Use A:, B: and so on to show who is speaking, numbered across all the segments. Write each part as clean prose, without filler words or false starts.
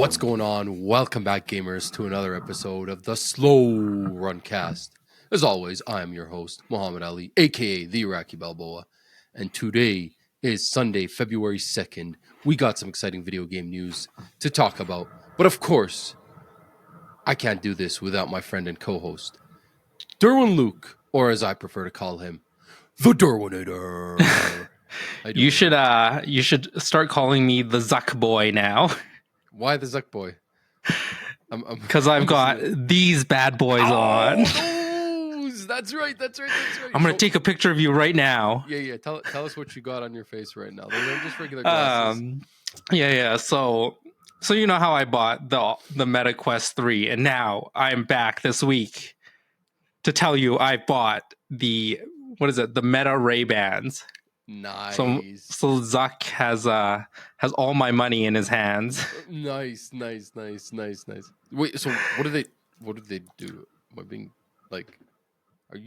A: What's going on? Welcome back, gamers, to another episode of the Slow Run Cast. As always, I am your host, Muhammad Ali, aka the Iraqi Balboa, and today is Sunday, February 2nd. We got some exciting video game news to talk about, but of course, I can't do this without my friend and co-host, Durwin Luke, or as I prefer to call him, the Durwinator.
B: You should start calling me the Zuck Boy now.
A: Why the Zuck Boy?
B: Because I've got these bad boys on.
A: That's right.
B: I'm going to take a picture of you right now.
A: Yeah. Tell us what you got on your face right now. They're just regular glasses.
B: So you know how I bought the Meta Quest 3, and now I'm back this week to tell you I bought the Meta Ray-Bans.
A: Nice.
B: So Zuck has all my money in his hands.
A: Nice. Wait, so what do they do? Am I being like? Are you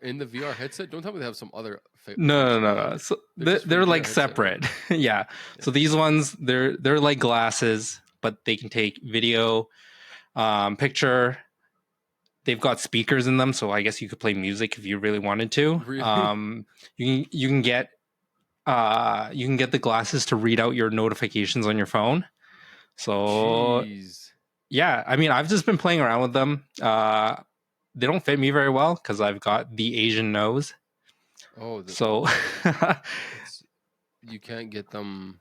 A: in the VR headset? Don't tell me they have some other.
B: No. So they're like separate. Yeah. So these ones they're like glasses, but they can take video, picture. They've got speakers in them, so I guess you could play music if you really wanted to.
A: Really?
B: You can get the glasses to read out your notifications on your phone. So
A: Jeez.
B: Yeah, I mean, I've just been playing around with them. They don't fit me very well because I've got the Asian nose.
A: Oh,
B: so
A: you can't get them.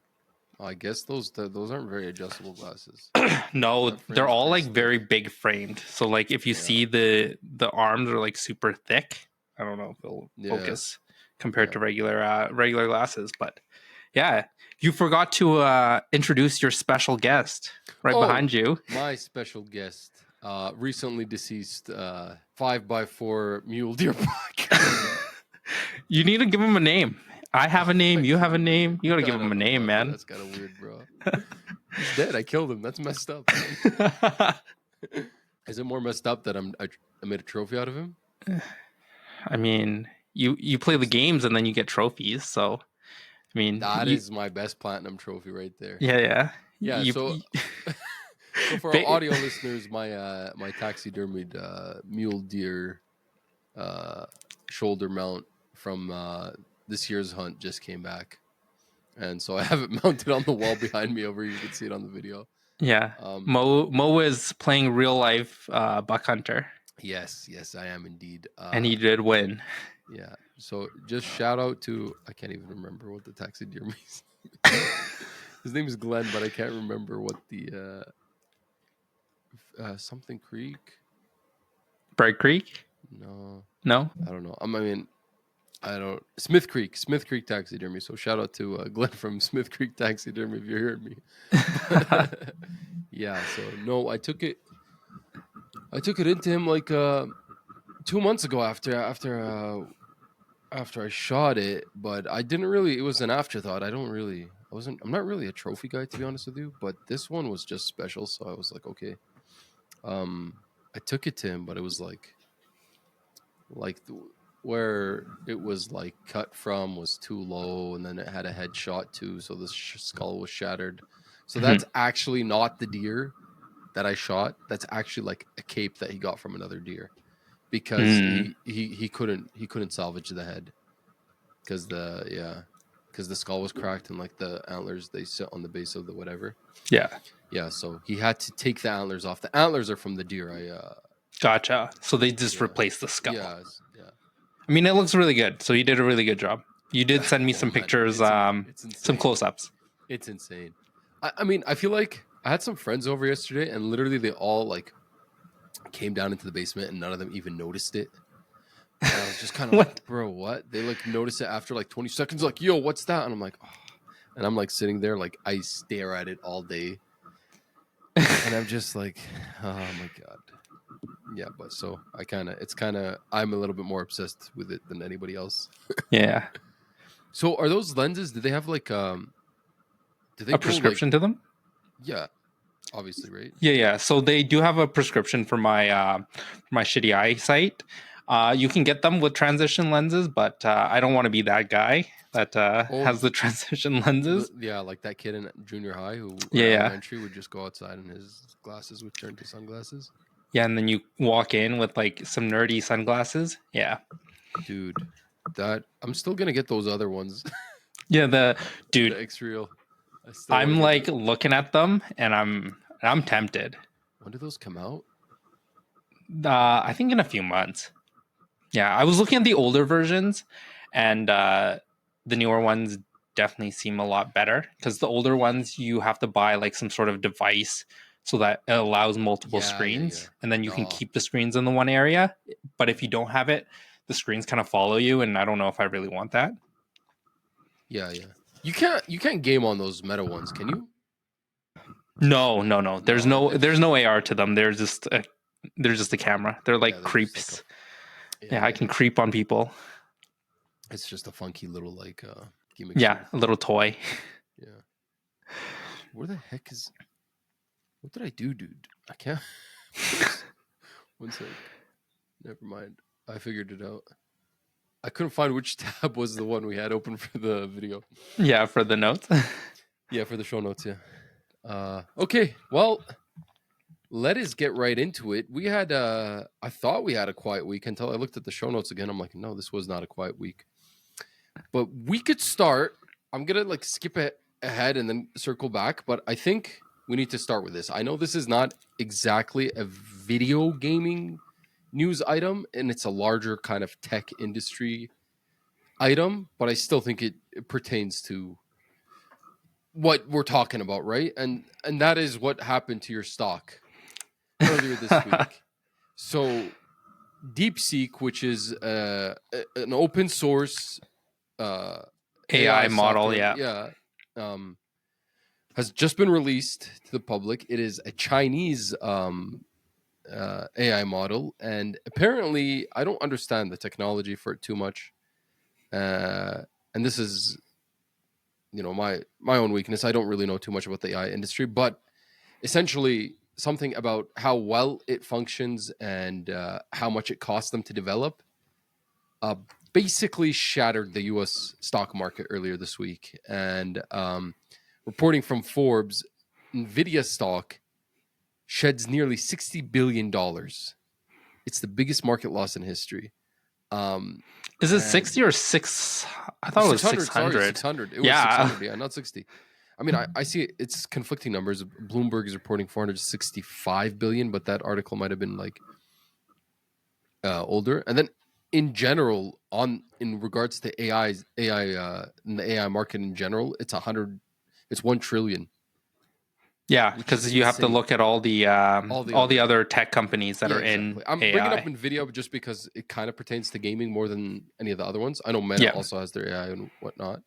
A: I guess those aren't very adjustable glasses.
B: No, they're all like very big framed. So like if you see the arms are like super thick. I don't know if they'll focus compared to regular glasses, but yeah, you forgot to introduce your special guest behind you.
A: My special guest, recently deceased 5x4 mule deer buck.
B: You need to give him a name. I have a name. You have a name. You gotta give him a name, man.
A: That's kind of weird, bro. He's dead. I killed him. That's messed up. Is it more messed up that I made a trophy out of him?
B: I mean, you play the games and then you get trophies. So, I mean,
A: that is my best platinum trophy right there.
B: Yeah.
A: So for our audio listeners, my taxidermied mule deer shoulder mount from this year's hunt just came back, and so I have it mounted on the wall behind me over here. You can see it on the video.
B: Yeah. Mo is playing real life buck hunter.
A: Yes, I am indeed.
B: And he did win.
A: Yeah. So just shout out to, I can't even remember what the taxidermy is. His name is Glenn, but I can't remember what the something Creek.
B: Bright Creek?
A: No.
B: I
A: don't know. Smith Creek Taxidermy. So shout out to Glenn from Smith Creek Taxidermy if you're hearing me. Yeah. So no, I took it into him like 2 months ago after I shot it, but I didn't really. It was an afterthought. I'm not really a trophy guy, to be honest with you, but this one was just special, so I was like, okay. I took it to him, but it was like where it was like cut from was too low, and then it had a headshot too, so the skull was shattered. So that's actually not the deer that I shot. That's actually like a cape that he got from another deer, because he couldn't salvage the head because the skull was cracked, and like the antlers, they sit on the base of the whatever. Yeah. So he had to take the antlers off. The antlers are from the deer.
B: Gotcha. So they just replaced the skull.
A: Yeah.
B: I mean, it looks really good. So you did a really good job. You did send me some pictures, some close-ups.
A: It's insane. I mean, I feel like I had some friends over yesterday, and literally they all like came down into the basement, and none of them even noticed it. And I was just kind of like, bro, what? They like notice it after like 20 seconds, like, yo, what's that? And I'm like, oh. And I'm like sitting there, like I stare at it all day, and I'm just like, oh my god. Yeah, but so I'm a little bit more obsessed with it than anybody else.
B: Yeah.
A: So are those lenses? Do they have like do they
B: a prescription to them?
A: Yeah, obviously, right?
B: Yeah. So they do have a prescription for my shitty eyesight. You can get them with transition lenses, but I don't want to be that guy that has the transition lenses.
A: Like that kid in junior high or
B: Yeah.
A: elementary would just go outside and his glasses would turn to sunglasses.
B: Yeah, and then you walk in with like some nerdy sunglasses. Yeah.
A: Dude, that I'm still gonna get those other ones.
B: Yeah,
A: the
B: dude.
A: X-Real.
B: I'm like looking at them and I'm tempted.
A: When do those come out?
B: I think in a few months. Yeah, I was looking at the older versions, and the newer ones definitely seem a lot better because the older ones you have to buy like some sort of device so that it allows multiple screens, and then you can keep the screens in the one area. But if you don't have it, the screens kind of follow you, and I don't know if I really want that.
A: Yeah. You can't game on those Meta ones, can you?
B: No. There's no AR to them. They're just a camera. They're like creeps. I can creep on people.
A: It's just a funky little like gimmick.
B: Yeah, a little toy.
A: Yeah. Where the heck is? What did I do, dude? I can't. 1 sec. Never mind. I figured it out. I couldn't find which tab was the one we had open for the video.
B: Yeah, for the notes.
A: Yeah, for the show notes. Yeah. Okay. Well, let us get right into it. We had. I thought we had a quiet week until I looked at the show notes again. I'm like, no, this was not a quiet week. But we could start. I'm gonna like skip ahead and then circle back. But I think we need to start with this. I know this is not exactly a video gaming news item, and it's a larger kind of tech industry item, but I still think it pertains to what we're talking about, right? And that is what happened to your stock earlier this week. So Deepseek, which is an open source
B: AI model, software,
A: has just been released to the public. It is a Chinese AI model, and apparently I don't understand the technology for it too much. And this is, my own weakness. I don't really know too much about the AI industry, but essentially something about how well it functions and how much it costs them to develop basically shattered the U.S. stock market earlier this week. And reporting from Forbes, Nvidia stock sheds nearly $60 billion. It's the biggest market loss in history.
B: Is it 60 or 6? I thought it was 600.
A: Sorry, 600. It was 600, yeah, not 60. I mean, I see it's conflicting numbers. Bloomberg is reporting 465 billion, but that article might have been like older. And then in general, in regards to AI in the AI market in general, it's 1 trillion.
B: Yeah, because you have to look at all the other tech companies that are in
A: I'm
B: AI.
A: bringing up Nvidia just because it kind of pertains to gaming more than any of the other ones. I know Meta also has their AI and whatnot.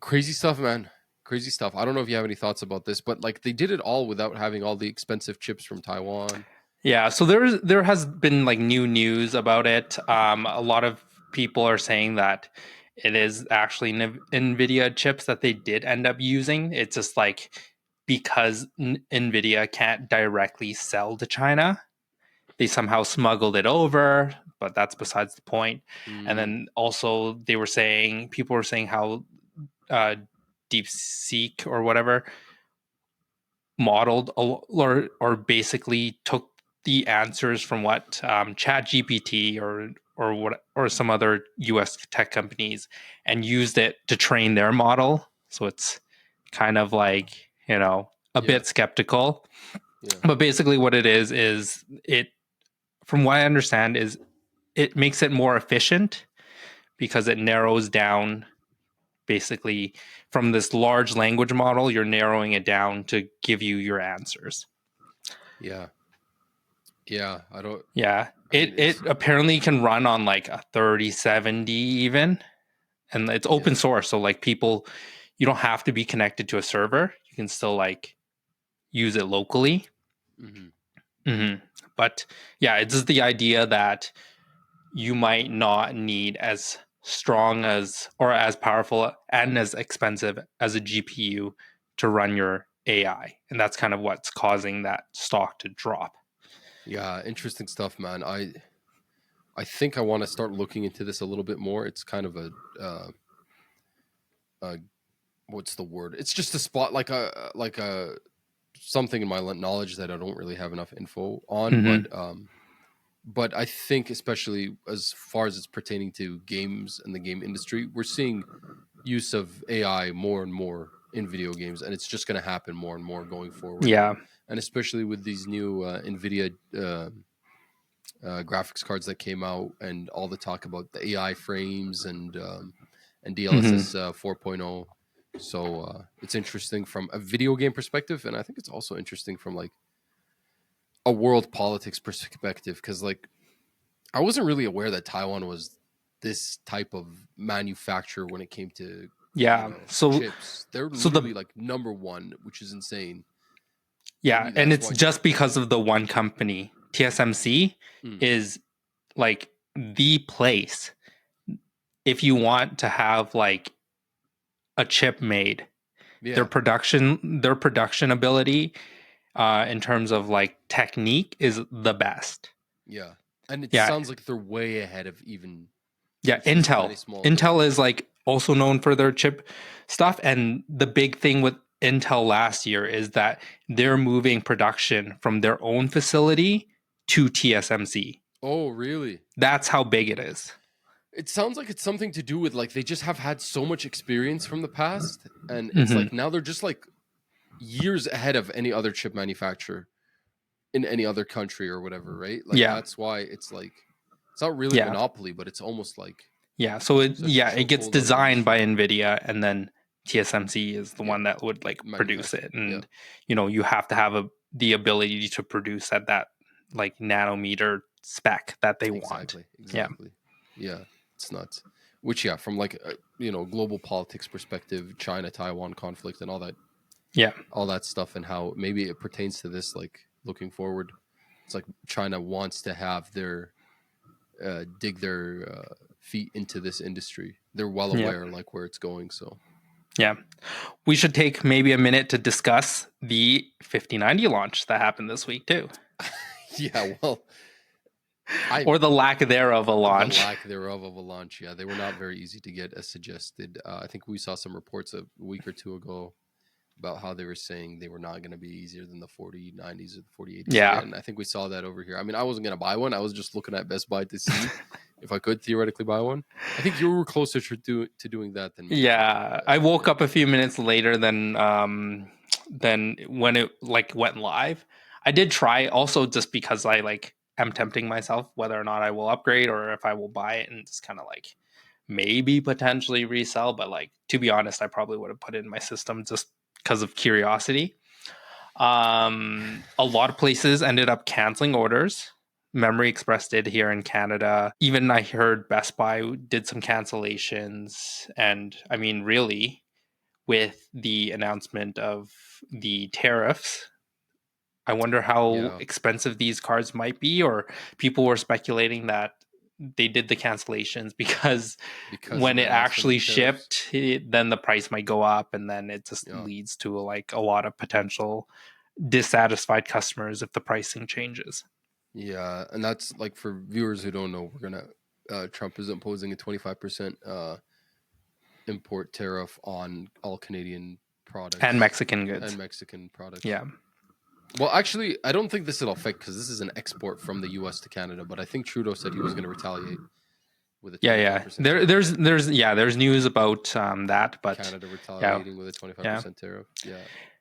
A: Crazy stuff, man. Crazy stuff. I don't know if you have any thoughts about this, but like they did it all without having all the expensive chips from Taiwan.
B: Yeah, so there has been like new news about it. A lot of people are saying that it is actually Nvidia chips that they did end up using. It's just like because Nvidia can't directly sell to China, they somehow smuggled it over, but that's besides the point. And then also people were saying how DeepSeek or whatever modeled or basically took the answers from what ChatGPT or some other US tech companies and used it to train their model. So it's kind of like, a bit skeptical. Yeah. But basically what it is it, from what I understand, is it makes it more efficient because it narrows down basically from this large language model, you're narrowing it down to give you your answers.
A: Yeah, I don't.
B: Yeah, it apparently can run on like a 3070 even, and it's open source. So like people, you don't have to be connected to a server. You can still like use it locally. But yeah, it's just the idea that you might not need as strong as or as powerful and as expensive as a GPU to run your AI. And that's kind of what's causing that stock to drop.
A: Yeah, interesting stuff, man. I think I want to start looking into this a little bit more. It's kind of a what's the word? It's just a spot like a something in my knowledge that I don't really have enough info on, but I think especially as far as it's pertaining to games and the game industry, we're seeing use of AI more and more in video games, and it's just going to happen more and more going forward.
B: Yeah.
A: And especially with these new Nvidia graphics cards that came out, and all the talk about the AI frames and DLSS 4.0. So it's interesting from a video game perspective, and I think it's also interesting from like a world politics perspective, because like I wasn't really aware that Taiwan was this type of manufacturer when it came to chips. They're literally like number one, which is insane.
B: Yeah, and it's just because of the one company. TSMC is like the place if you want to have like a chip made. Their production ability in terms of like technique is the best.
A: Yeah. And it sounds like they're way ahead of even
B: Intel is like also known for their chip stuff, and the big thing with Intel last year is that they're moving production from their own facility to TSMC.
A: Oh, really?
B: That's how big it is.
A: It sounds like it's something to do with like they just have had so much experience from the past, and it's like now they're just like years ahead of any other chip manufacturer in any other country or whatever, right? Like that's why it's like it's not really a monopoly, but it's almost like
B: so it gets designed by Nvidia, and then TSMC is the one that would like produce it, and you have to have the ability to produce at that like nanometer spec that they want.
A: Exactly. Yeah, it's nuts. Which from like global politics perspective, China Taiwan conflict and all that. All that stuff, and how maybe it pertains to this, like looking forward, it's like China wants to have their dig their feet into this industry. They're well aware like where it's going. So
B: we should take maybe a minute to discuss the 5090 launch that happened this week too. Or the lack thereof a launch.
A: The lack thereof of a launch. Yeah, they were not very easy to get as suggested. I think we saw some reports a week or two ago about how they were saying they were not going to be easier than the 4090s or the 4080s.
B: Yeah.
A: And I think we saw that over here. I mean, I wasn't going to buy one. I was just looking at Best Buy to see if I could theoretically buy one. I think you were closer to doing that than me.
B: Yeah. I woke up a few minutes later than when it like went live. I did try also just because I like am tempting myself whether or not I will upgrade or if I will buy it and just kind of like maybe potentially resell. But like, to be honest, I probably would have put it in my system just because of curiosity. A lot of places ended up canceling orders. Memory Express did here in Canada. Even I heard Best Buy did some cancellations. And I mean, really, with the announcement of the tariffs, I wonder how expensive these cards might be, or people were speculating that they did the cancellations because when it actually shipped, then the price might go up, and then it just leads to like a lot of potential dissatisfied customers if the pricing changes.
A: Yeah, and that's like for viewers who don't know, Trump is imposing a 25% import tariff on all Canadian products
B: and Mexican goods
A: and Mexican products.
B: Yeah.
A: Well, actually, I don't think this will affect because this is an export from the U.S. to Canada. But I think Trudeau said he was going to retaliate with a 25%
B: there's news about that, but
A: Canada retaliating with a 25% tariff.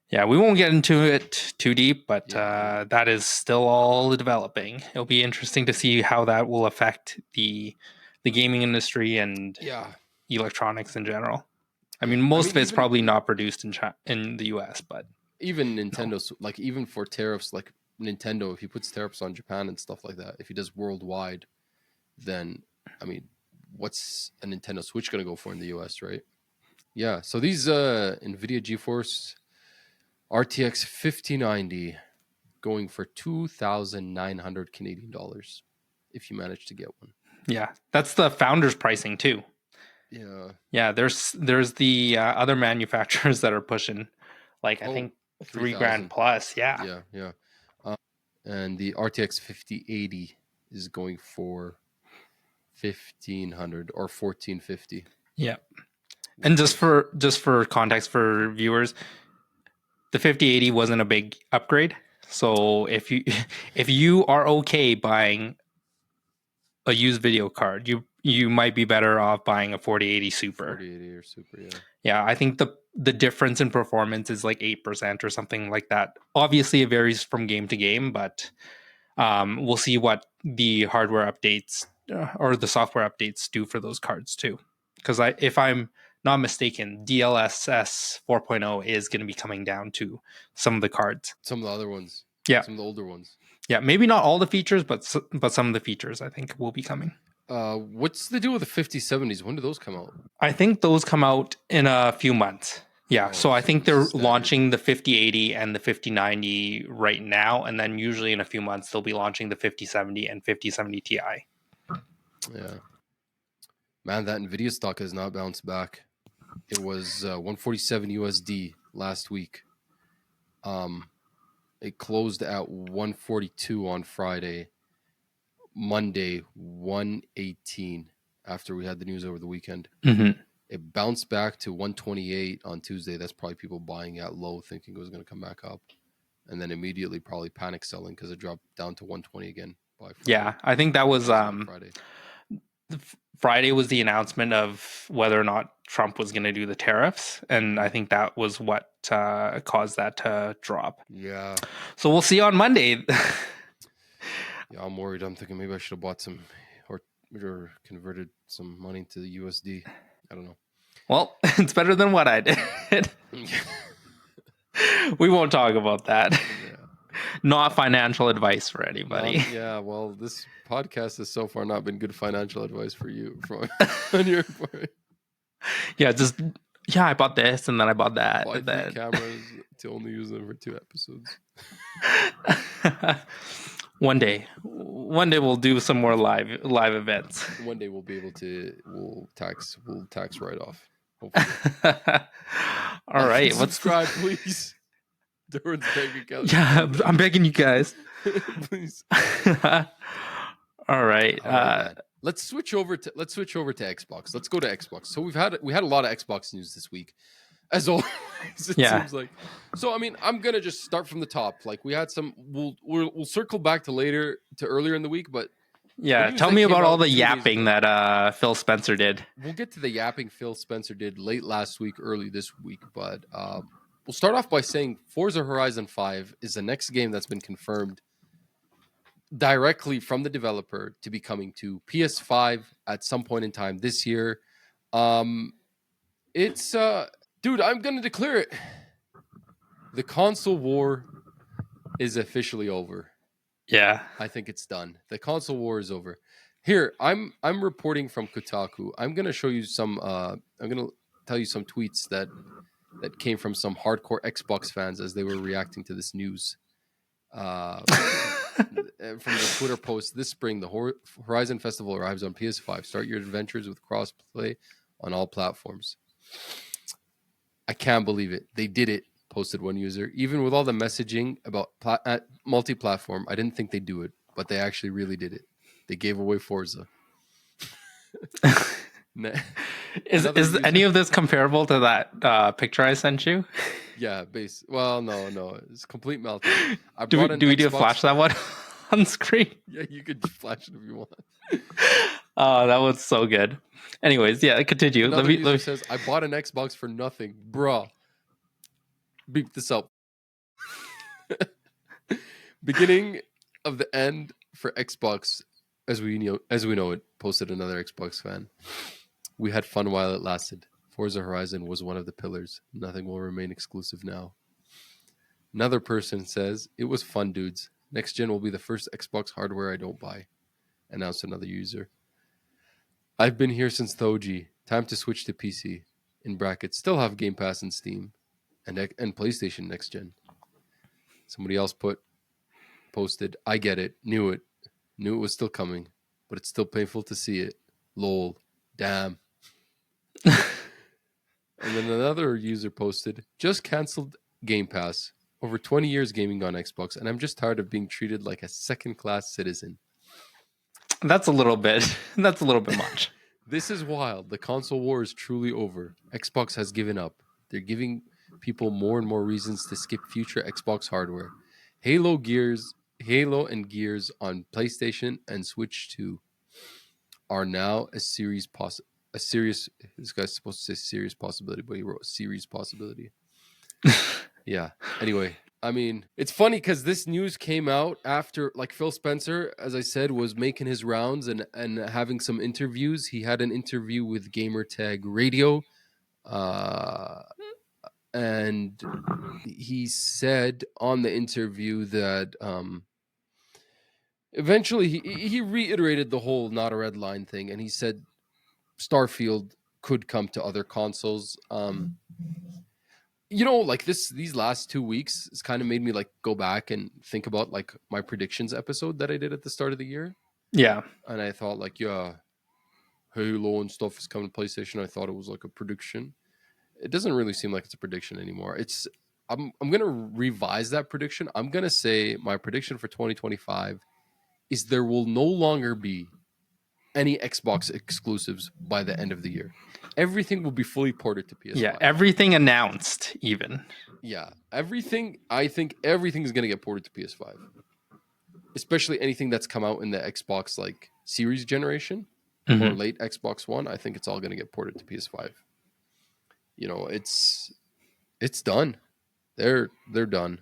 B: Yeah, we won't get into it too deep, but that is still all developing. It'll be interesting to see how that will affect the gaming industry and electronics in general. I mean, most of it's probably not produced in the US, but
A: even Nintendo's like even for tariffs, like Nintendo, if he puts tariffs on Japan and stuff like that, if he does worldwide, then I mean, what's a Nintendo Switch going to go for in the US, right? Yeah. So these Nvidia GeForce RTX 5090 going for 2,900 Canadian dollars if you manage to get one.
B: Yeah, that's the founder's pricing too. Yeah. There's the other manufacturers that are pushing, like I think $3,000 plus. Yeah.
A: And the RTX 5080 is going for 1,500 or 1,450.
B: Yeah. And just for context for viewers, the 5080 wasn't a big upgrade. So if you are okay buying a used video card, you might be better off buying a 4080 Super.
A: 4080 or Super, yeah.
B: Yeah, I think the difference in performance is like 8% or something like that. Obviously, it varies from game to game, but we'll see what the hardware updates or the software updates do for those cards too. Because if I'm not mistaken, DLSS 4.0 is going to be coming down to some of the cards.
A: Some of the other ones.
B: Yeah.
A: Some of the older ones.
B: Yeah, maybe not all the features, but some of the features I think will be coming.
A: What's the deal with the 5070s? When do those come out?
B: I think those come out in a few months. Yeah, so I think they're launching the 5080 and the 5090 right now, and then usually in a few months they'll be launching the 5070 and 5070 Ti.
A: Yeah. Man, that Nvidia stock has not bounced back. It was 147 USD last week. It closed at 142 on Friday. Monday, 118 after we had the news over the weekend.
B: Mm-hmm.
A: It bounced back to 128 on Tuesday. That's probably people buying at low thinking it was going to come back up. And then immediately probably panic selling because it dropped down to 120 again by Friday.
B: Yeah, I think that was Friday. Friday was the announcement of whether or not Trump was going to do the tariffs. And I think that was what caused that to drop.
A: Yeah.
B: So we'll see on Monday.
A: Yeah, I'm worried. I'm thinking maybe I should have bought some or converted some money to the USD. I don't know.
B: Well, it's better than what I did. We won't talk about that. Yeah. Not financial advice for anybody.
A: Yeah, well, this podcast has so far not been good financial advice for you on your part.
B: Yeah, I bought this and then I bought that.
A: Buy 3 cameras to only use them for 2 episodes.
B: One day we'll do some more live events.
A: One day we'll be able to we'll tax write off.
B: All right,
A: subscribe, please. Durwin's begging.
B: Yeah, I'm begging you guys.
A: Please.
B: All right.
A: Let's switch over to Xbox. Let's go to Xbox. So we had a lot of Xbox news this week, as always. Seems like. So I mean, I'm gonna just start from the top. Like we had some. We'll circle back to earlier in the week, but
B: yeah, tell me about all the yapping that Phil Spencer did.
A: We'll get to the yapping Phil Spencer did late last week, early this week, but we'll start off by saying Forza Horizon 5 is the next game that's been confirmed directly from the developer to be coming to PS5 at some point in time this year. It's dude, I'm gonna declare it. The console war is officially over.
B: Yeah,
A: I think it's done. The console war is over. Here, I'm reporting from Kotaku. I'm gonna show you some. I'm gonna tell you some tweets that came from some hardcore Xbox fans as they were reacting to this news. From the Twitter post this spring, the Horizon Festival arrives on PS5. Start your adventures with crossplay on all platforms. I can't believe it. They did it, posted one user. Even with all the messaging about multi-platform, I didn't think they'd do it, but they actually really did it. They gave away Forza.
B: Is any of this comparable to that picture I sent you?
A: Yeah, well, no, it's complete meltdown.
B: Do we need to flash that one on screen?
A: Yeah, you could flash it if you want.
B: Oh, that was so good. Anyways, yeah, continue.
A: Another user says, I bought an Xbox for nothing. Bruh. Beep this up. Beginning of the end for Xbox, as we know it, posted another Xbox fan. We had fun while it lasted. Forza Horizon was one of the pillars. Nothing will remain exclusive now. Another person says, it was fun, dudes. Next gen will be the first Xbox hardware I don't buy. Announced another user. I've been here since the OG. Time to switch to PC. In brackets, still have Game Pass and Steam. And PlayStation next gen. Somebody else posted, I get it. Knew it was still coming. But it's still painful to see it. Lol. Damn. And then another user posted, just canceled Game Pass. over 20 years gaming on Xbox, and I'm just tired of being treated like a second-class citizen.
B: That's a little bit much.
A: This is wild. The console war is truly over. Xbox has given up. They're giving people more and more reasons to skip future Xbox hardware. Halo and Gears on PlayStation and Switch 2 are now a serious this guy's supposed to say serious possibility, but he wrote series possibility. Yeah. Anyway, I mean, it's funny because this news came out after, like, Phil Spencer, as I said, was making his rounds and having some interviews. He had an interview with Gamertag Radio, and he said on the interview that eventually he reiterated the whole not a red line thing, and he said Starfield could come to other consoles. You know, like these last 2 weeks, it's kind of made me like go back and think about like my predictions episode that I did at the start of the year.
B: Yeah.
A: And I thought like, yeah, Halo and stuff is coming to PlayStation. I thought it was like a prediction. It doesn't really seem like it's a prediction anymore. I'm gonna revise that prediction. I'm gonna say my prediction for 2025 is there will no longer be any Xbox exclusives by the end of the year. Everything will be fully ported to PS5.
B: Yeah, everything announced, even.
A: Yeah, everything. I think everything is going to get ported to PS5, especially anything that's come out in the Xbox like Series generation or late Xbox One. I think it's all going to get ported to PS5. You know, it's done. They're done.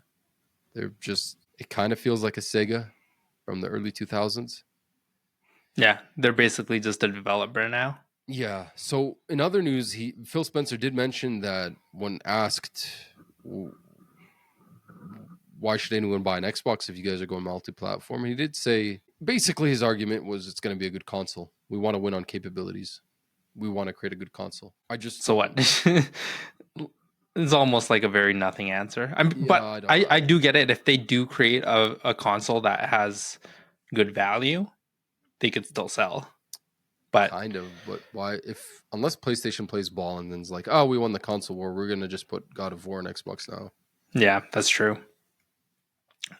A: They're just. It kind of feels like a Sega from the early 2000s.
B: Yeah, they're basically just a developer now.
A: Yeah. So in other news, Phil Spencer did mention that when asked why should anyone buy an Xbox if you guys are going multi-platform, he did say basically his argument was it's going to be a good console. We want to win on capabilities. We want to create a good console.
B: So what? It's almost like a very nothing answer. But I do get it. If they do create a console that has good value, they could still sell. But
A: kind of, but why? Unless PlayStation plays ball and then's like, oh, we won the console war, we're gonna just put God of War on Xbox now.
B: Yeah, that's true.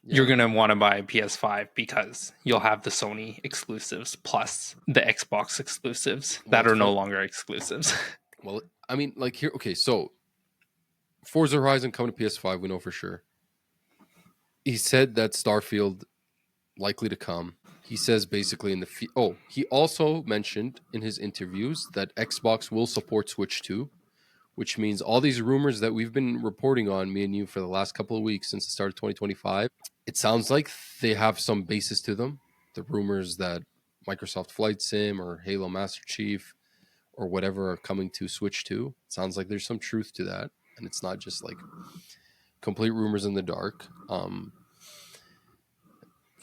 B: Yeah. You're gonna want to buy a PS5 because you'll have the Sony exclusives plus the Xbox exclusives that are no longer exclusives.
A: Well, I mean, like here, okay, so Forza Horizon coming to PS5, we know for sure. He said that Starfield likely to come. He says basically in the he also mentioned in his interviews that Xbox will support Switch 2, which means all these rumors that we've been reporting on, me and you, for the last couple of weeks since the start of 2025, it sounds like they have some basis to them. The rumors that Microsoft Flight Sim or Halo Master Chief or whatever are coming to Switch 2, it sounds like there's some truth to that, and it's not just like complete rumors in the dark.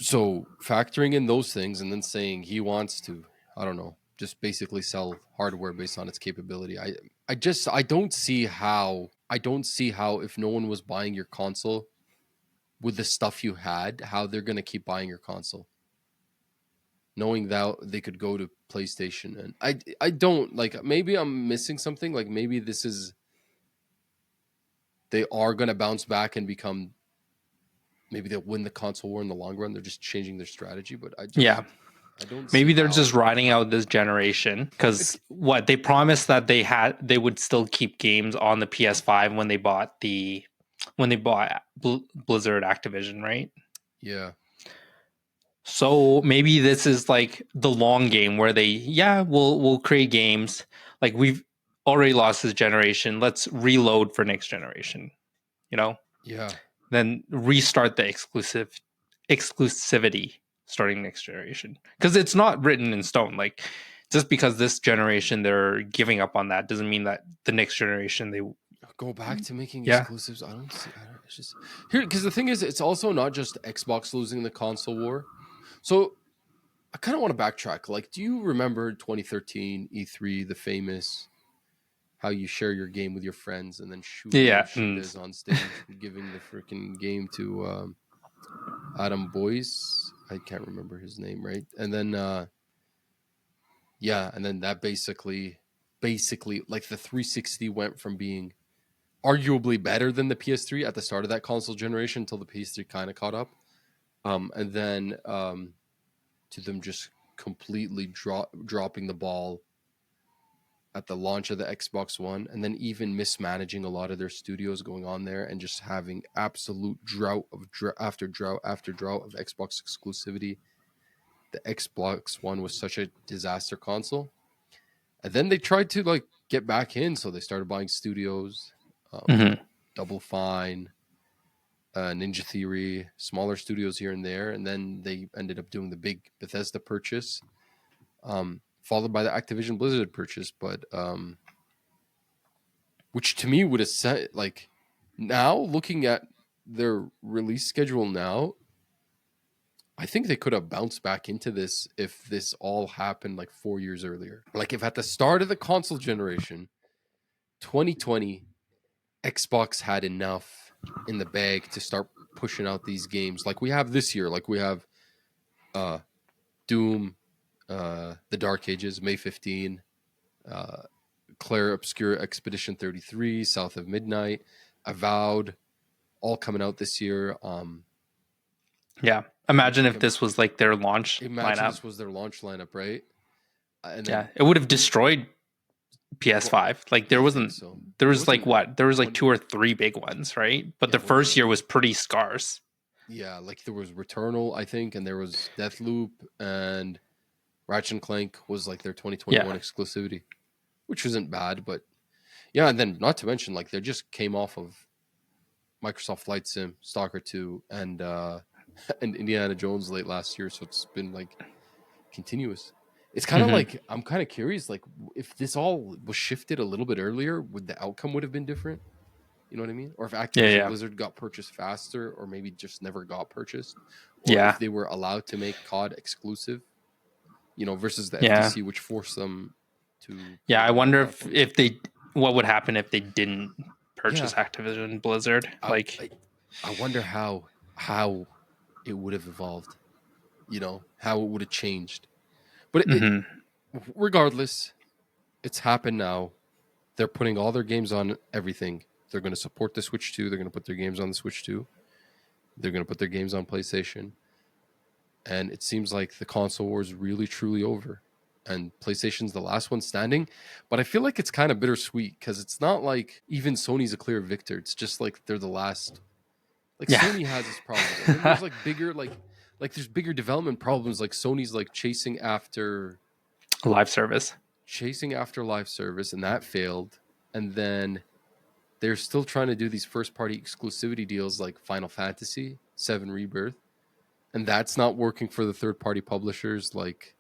A: So factoring in those things and then saying he wants to, I don't know, just basically sell hardware based on its capability. I don't see how if no one was buying your console with the stuff you had, how they're going to keep buying your console. Knowing that they could go to PlayStation, and I don't like, maybe I'm missing something, like maybe they are going to bounce back and become, maybe they'll win the console war in the long run. They're just changing their strategy, but I don't.
B: Maybe they're just riding out this generation because what they promised that they would still keep games on the PS5 when they bought Blizzard Activision, right?
A: Yeah.
B: So maybe this is like the long game where we'll create games, like we've already lost this generation. Let's reload for next generation, you know?
A: Yeah.
B: Then restart the exclusivity starting next generation. Because it's not written in stone. Like just because this generation they're giving up on that doesn't mean that the next generation they
A: go back to making exclusives. It's just here, because the thing is, it's also not just Xbox losing the console war. So I kind of want to backtrack. Like, do you remember 2013 E3, the famous how you share your game with your friends and then shoot is on stage giving the freaking game to Adam Boyce? I can't remember his name, right? And then and then that basically like the 360 went from being arguably better than the PS3 at the start of that console generation until the PS3 kind of caught up. And then to them just completely dropping the ball at the launch of the Xbox One, and then even mismanaging a lot of their studios going on there, and just having absolute drought after drought after drought of Xbox exclusivity. The Xbox One was such a disaster console, and then they tried to like get back in, so they started buying studios, Double Fine, Ninja Theory, smaller studios here and there, and then they ended up doing the big Bethesda purchase, followed by the Activision Blizzard purchase. But which to me would have said, like, now looking at their release schedule now, I think they could have bounced back into this if this all happened like 4 years earlier. Like if at the start of the console generation, 2020, Xbox had enough in the bag to start pushing out these games like we have this year. Like we have Doom, The Dark Ages, May 15, Claire Obscura Expedition 33, South of Midnight, Avowed, all coming out this year.
B: Yeah. Imagine if this was like their launch lineup.
A: This was their launch lineup, right?
B: And then, it would have destroyed PS5. Like there wasn't
A: so.
B: There was like what? There was like 2 or 3 big ones, right? But the first year was pretty scarce.
A: Yeah, like there was Returnal, I think, and there was Deathloop, and Ratchet and Clank was like their 2021 exclusivity, which wasn't bad, but yeah, and then not to mention like they just came off of Microsoft Flight Sim, Stalker 2, and Indiana Jones late last year, so it's been like continuous. It's kind of like I'm kind of curious, like if this all was shifted a little bit earlier, would the outcome would have been different? You know what I mean? Or if Activision Blizzard got purchased faster, or maybe just never got purchased, or if they were allowed to make COD exclusive, you know, versus the FTC, which forced them to.
B: Yeah, I wonder if they what would happen if they didn't purchase Activision Blizzard.
A: I wonder how it would have evolved. You know, how it would have changed. But regardless, it's happened now. They're putting all their games on everything. They're going to support the Switch 2. They're going to put their games on the Switch 2. They're going to put their games on PlayStation. And it seems like the console war is really, truly over. And PlayStation's the last one standing. But I feel like it's kind of bittersweet because it's not like even Sony's a clear victor. It's just like they're the last. Like Sony has its problems. And then there's like bigger, like there's bigger development problems. Like Sony's like chasing after
B: live service.
A: And that failed. And then they're still trying to do these first-party exclusivity deals like Final Fantasy VII Rebirth, and that's not working for the third-party publishers like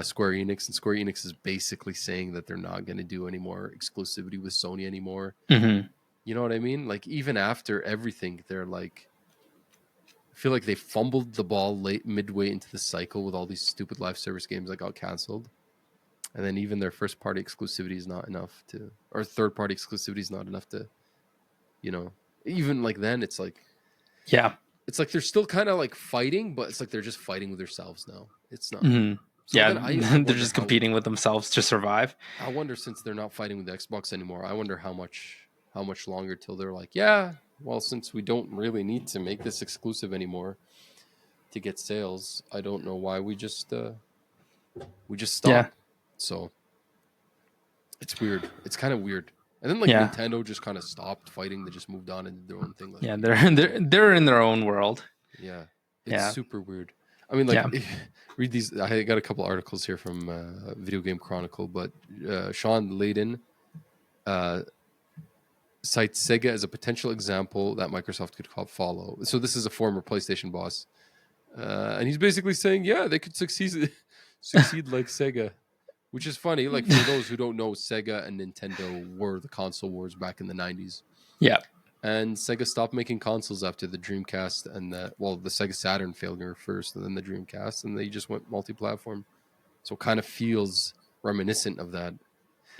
A: Square Enix. And Square Enix is basically saying that they're not going to do any more exclusivity with Sony anymore. You know what I mean? Like even after everything, they're like, I feel like they fumbled the ball midway into the cycle with all these stupid live service games that got canceled. And then even their first party exclusivity is not enough to, or third party exclusivity is not enough to, you know, even like then it's like, it's like they're still kind of like fighting, but it's like they're just fighting with themselves now. It's not.
B: So they're just competing with themselves to survive.
A: I wonder, since they're not fighting with the Xbox anymore, I wonder how much longer till they're like, yeah, well, since we don't really need to make this exclusive anymore to get sales, I don't know why we just stop. So it's weird. It's kind of weird. And then like Nintendo just kind of stopped fighting. They just moved on and did their own thing. Like,
B: they're in their own world.
A: Yeah, it's super weird. I mean, like, read these. I got a couple articles here from Video Game Chronicle, but Sean Layden cites Sega as a potential example that Microsoft could follow. So this is a former PlayStation boss, and he's basically saying, yeah, they could succeed like Sega. Which is funny, like for those who don't know, Sega and Nintendo were the console wars back in the 90s.
B: Yeah.
A: And Sega stopped making consoles after the Dreamcast and the Sega Saturn failure first and then the Dreamcast, and they just went multi-platform. So it kind of feels reminiscent of that.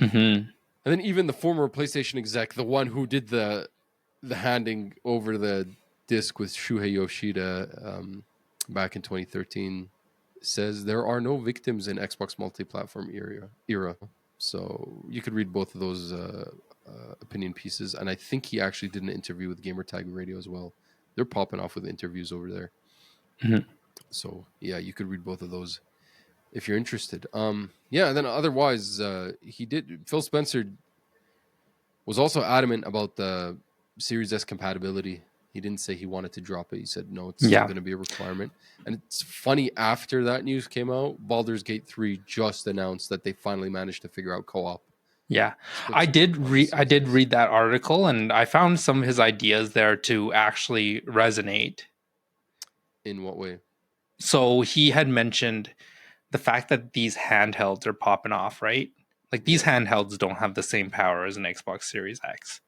A: And then even the former PlayStation exec, the one who did the handing over the disc with Shuhei Yoshida back in 2013, says there are no victims in Xbox multi-platform era. So you could read both of those opinion pieces, and I think he actually did an interview with Gamertag Radio as well. They're popping off with interviews over there. So yeah, you could read both of those if you're interested. Yeah, and then otherwise, Phil Spencer was also adamant about the Series S compatibility. He didn't say he wanted to drop it. He said, no, it's still going to be a requirement. And it's funny, after that news came out, Baldur's Gate 3 just announced that they finally managed to figure out co-op.
B: Yeah, I did read that article, and I found some of his ideas there to actually resonate.
A: In what way?
B: So he had mentioned the fact that these handhelds are popping off, right? Like these handhelds don't have the same power as an Xbox Series X.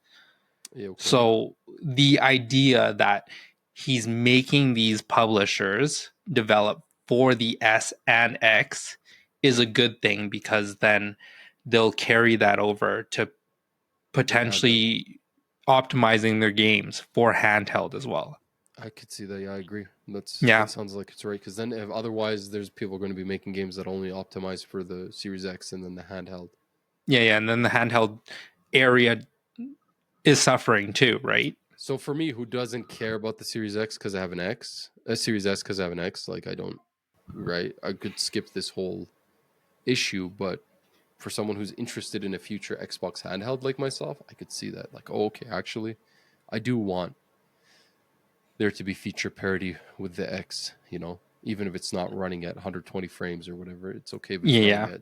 B: Yeah, okay. So the idea that he's making these publishers develop for the S and X is a good thing, because then they'll carry that over to potentially optimizing their games for handheld as well.
A: I could see that. Yeah, I agree. That sounds like it's right, because then if otherwise there's people going to be making games that only optimize for the Series X and then the handheld.
B: Yeah, and then the handheld area is suffering too, right?
A: So for me, who doesn't care about the Series X because I have an X, a Series S because I have an X, like I don't, right? I could skip this whole issue, but for someone who's interested in a future Xbox handheld like myself, I could see that. Like, oh, okay, actually, I do want there to be feature parity with the X, even if it's not running at 120 frames or whatever. It's okay if it's running at,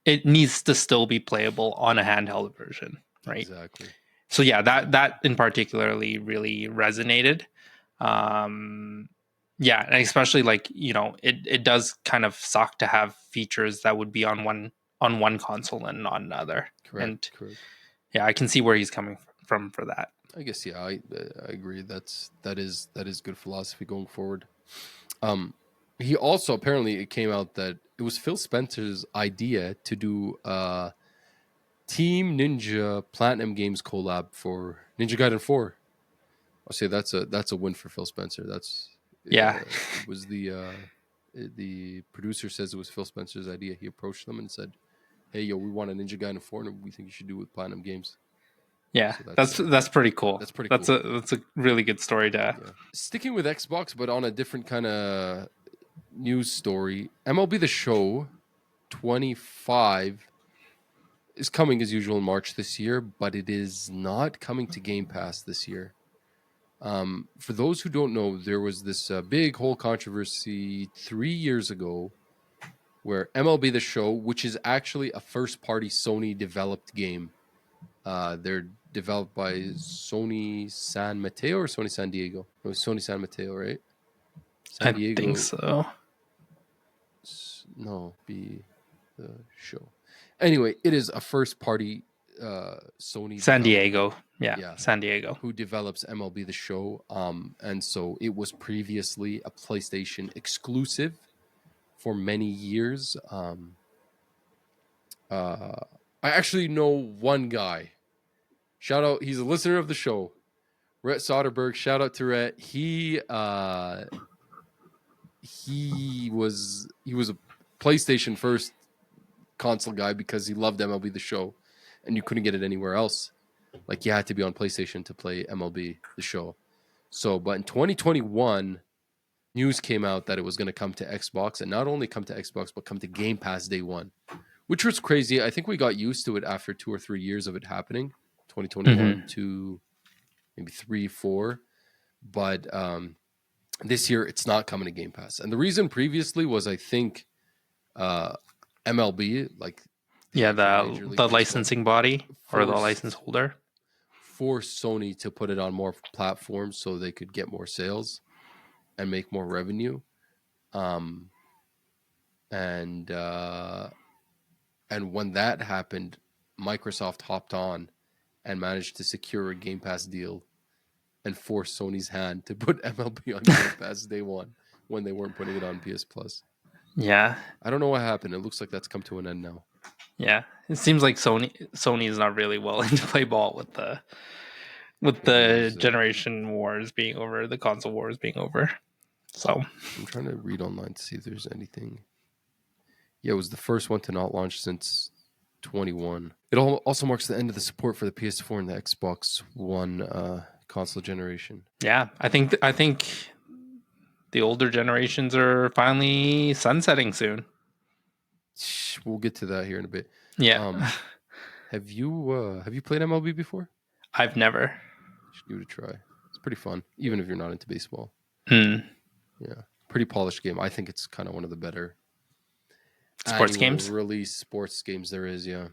B: It needs to still be playable on a handheld version, right?
A: Exactly.
B: So yeah, that in particularly really resonated. Yeah, and especially like, it does kind of suck to have features that would be on one console and not another. Correct. Yeah, I can see where he's coming from for that.
A: I guess I agree. That is good philosophy going forward. He also, apparently it came out that it was Phil Spencer's idea to do Team Ninja Platinum Games collab for Ninja Gaiden 4. I'll say that's a win for Phil Spencer. It was the producer says it was Phil Spencer's idea. He approached them and said, "Hey, we want a Ninja Gaiden 4, and we think you should do it with Platinum Games."
B: Yeah, so that's pretty cool. That's pretty cool. That's a really good story to.
A: Yeah. Sticking with Xbox, but on a different kind of news story, MLB The Show 25 is coming as usual in March this year, but it is not coming to Game Pass this year. For those who don't know, there was this big whole controversy 3 years ago where MLB The Show, which is actually a first-party Sony developed game, they're developed by Sony San Mateo or Sony San Diego? No, Sony San Mateo, right?
B: San Diego. I think so.
A: No, be the show. Anyway, it is a first-party Sony.
B: San Diego. Yeah, San Diego.
A: Who develops MLB The Show. And so it was previously a PlayStation exclusive for many years. I actually know one guy. Shout out, he's a listener of the show. Rhett Soderbergh, shout out to Rhett. He was a PlayStation first console guy because he loved MLB The Show, and you couldn't get it anywhere else. Like, you had to be on PlayStation to play MLB The Show. So, but in 2021, news came out that it was going to come to Xbox, and not only come to Xbox, but come to Game Pass day one, which was crazy. I think we got used to it after 2 or 3 years of it happening. 2021 to maybe 3, 4. But this year, it's not coming to Game Pass. And the reason previously was, I think, MLB, like
B: the licensing body or the license holder,
A: forced Sony to put it on more platforms so they could get more sales and make more revenue. And when that happened, Microsoft hopped on and managed to secure a Game Pass deal and force Sony's hand to put MLB on Game Pass day one when they weren't putting it on PS Plus.
B: Yeah.
A: I don't know what happened. It looks like that's come to an end now.
B: Yeah. It seems like Sony is not really willing to play ball with the generation wars being over, the console wars being over. So
A: I'm trying to read online to see if there's anything. Yeah, it was the first one to not launch since 2021. It also marks the end of the support for the PS4 and the Xbox One console generation.
B: Yeah, I think the older generations are finally sunsetting soon.
A: We'll get to that here in a bit.
B: Yeah.
A: Have you played MLB before?
B: I've never.
A: You should give it a try. It's pretty fun, even if you're not into baseball.
B: Mm.
A: Yeah, pretty polished game. I think it's kind of one of the better
B: sports games
A: release sports games there is. Yeah.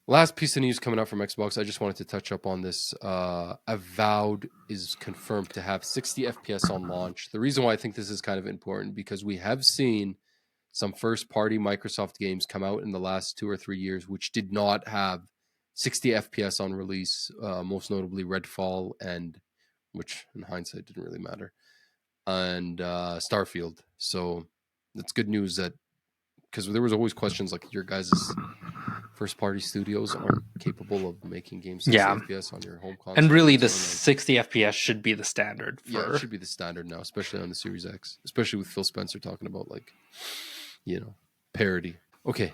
A: Last piece of news coming out from Xbox. I just wanted to touch up on this. Avowed is confirmed to have 60 FPS on launch. The reason why I think this is kind of important because we have seen some first-party Microsoft games come out in the last 2 or 3 years which did not have 60 FPS on release. Most notably Redfall, and which in hindsight didn't really matter, and Starfield. So that's good news that because there was always questions like your guys' first-party studios aren't capable of making games 60 FPS on your home console.
B: And really, the 60 FPS should be the standard.
A: Yeah, it should be the standard now, especially on the Series X, especially with Phil Spencer talking about, like, parity. Okay,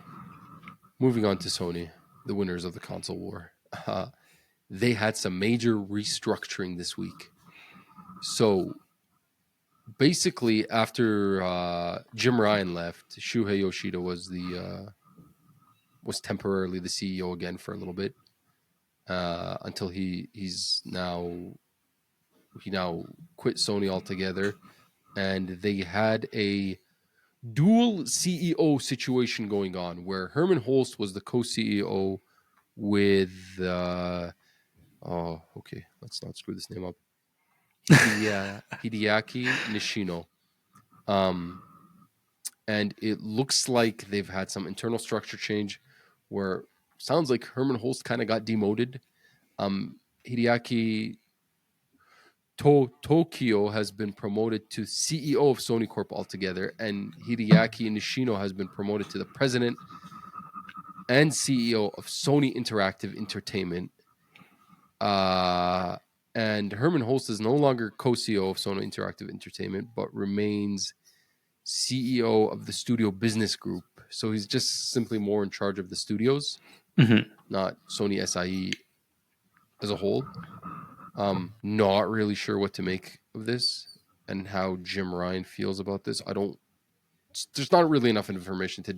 A: moving on to Sony, the winners of the console war. They had some major restructuring this week. So basically, after Jim Ryan left, Shuhei Yoshida was temporarily the CEO again for a little bit, until he now quit Sony altogether, and they had a dual CEO situation going on where Herman Holst was the co-CEO with let's not screw this name up, Hideaki Nishino. And it looks like they've had some internal structure change where sounds like Herman Holst kind of got demoted. Hideaki Tokyo has been promoted to CEO of Sony Corp altogether, and Hideaki Nishino has been promoted to the president and CEO of Sony Interactive Entertainment. And Herman Holst is no longer co-CEO of Sony Interactive Entertainment, but remains CEO of the studio business group. So he's just simply more in charge of the studios, not Sony SIE as a whole. Not really sure what to make of this and how Jim Ryan feels about this. There's not really enough information to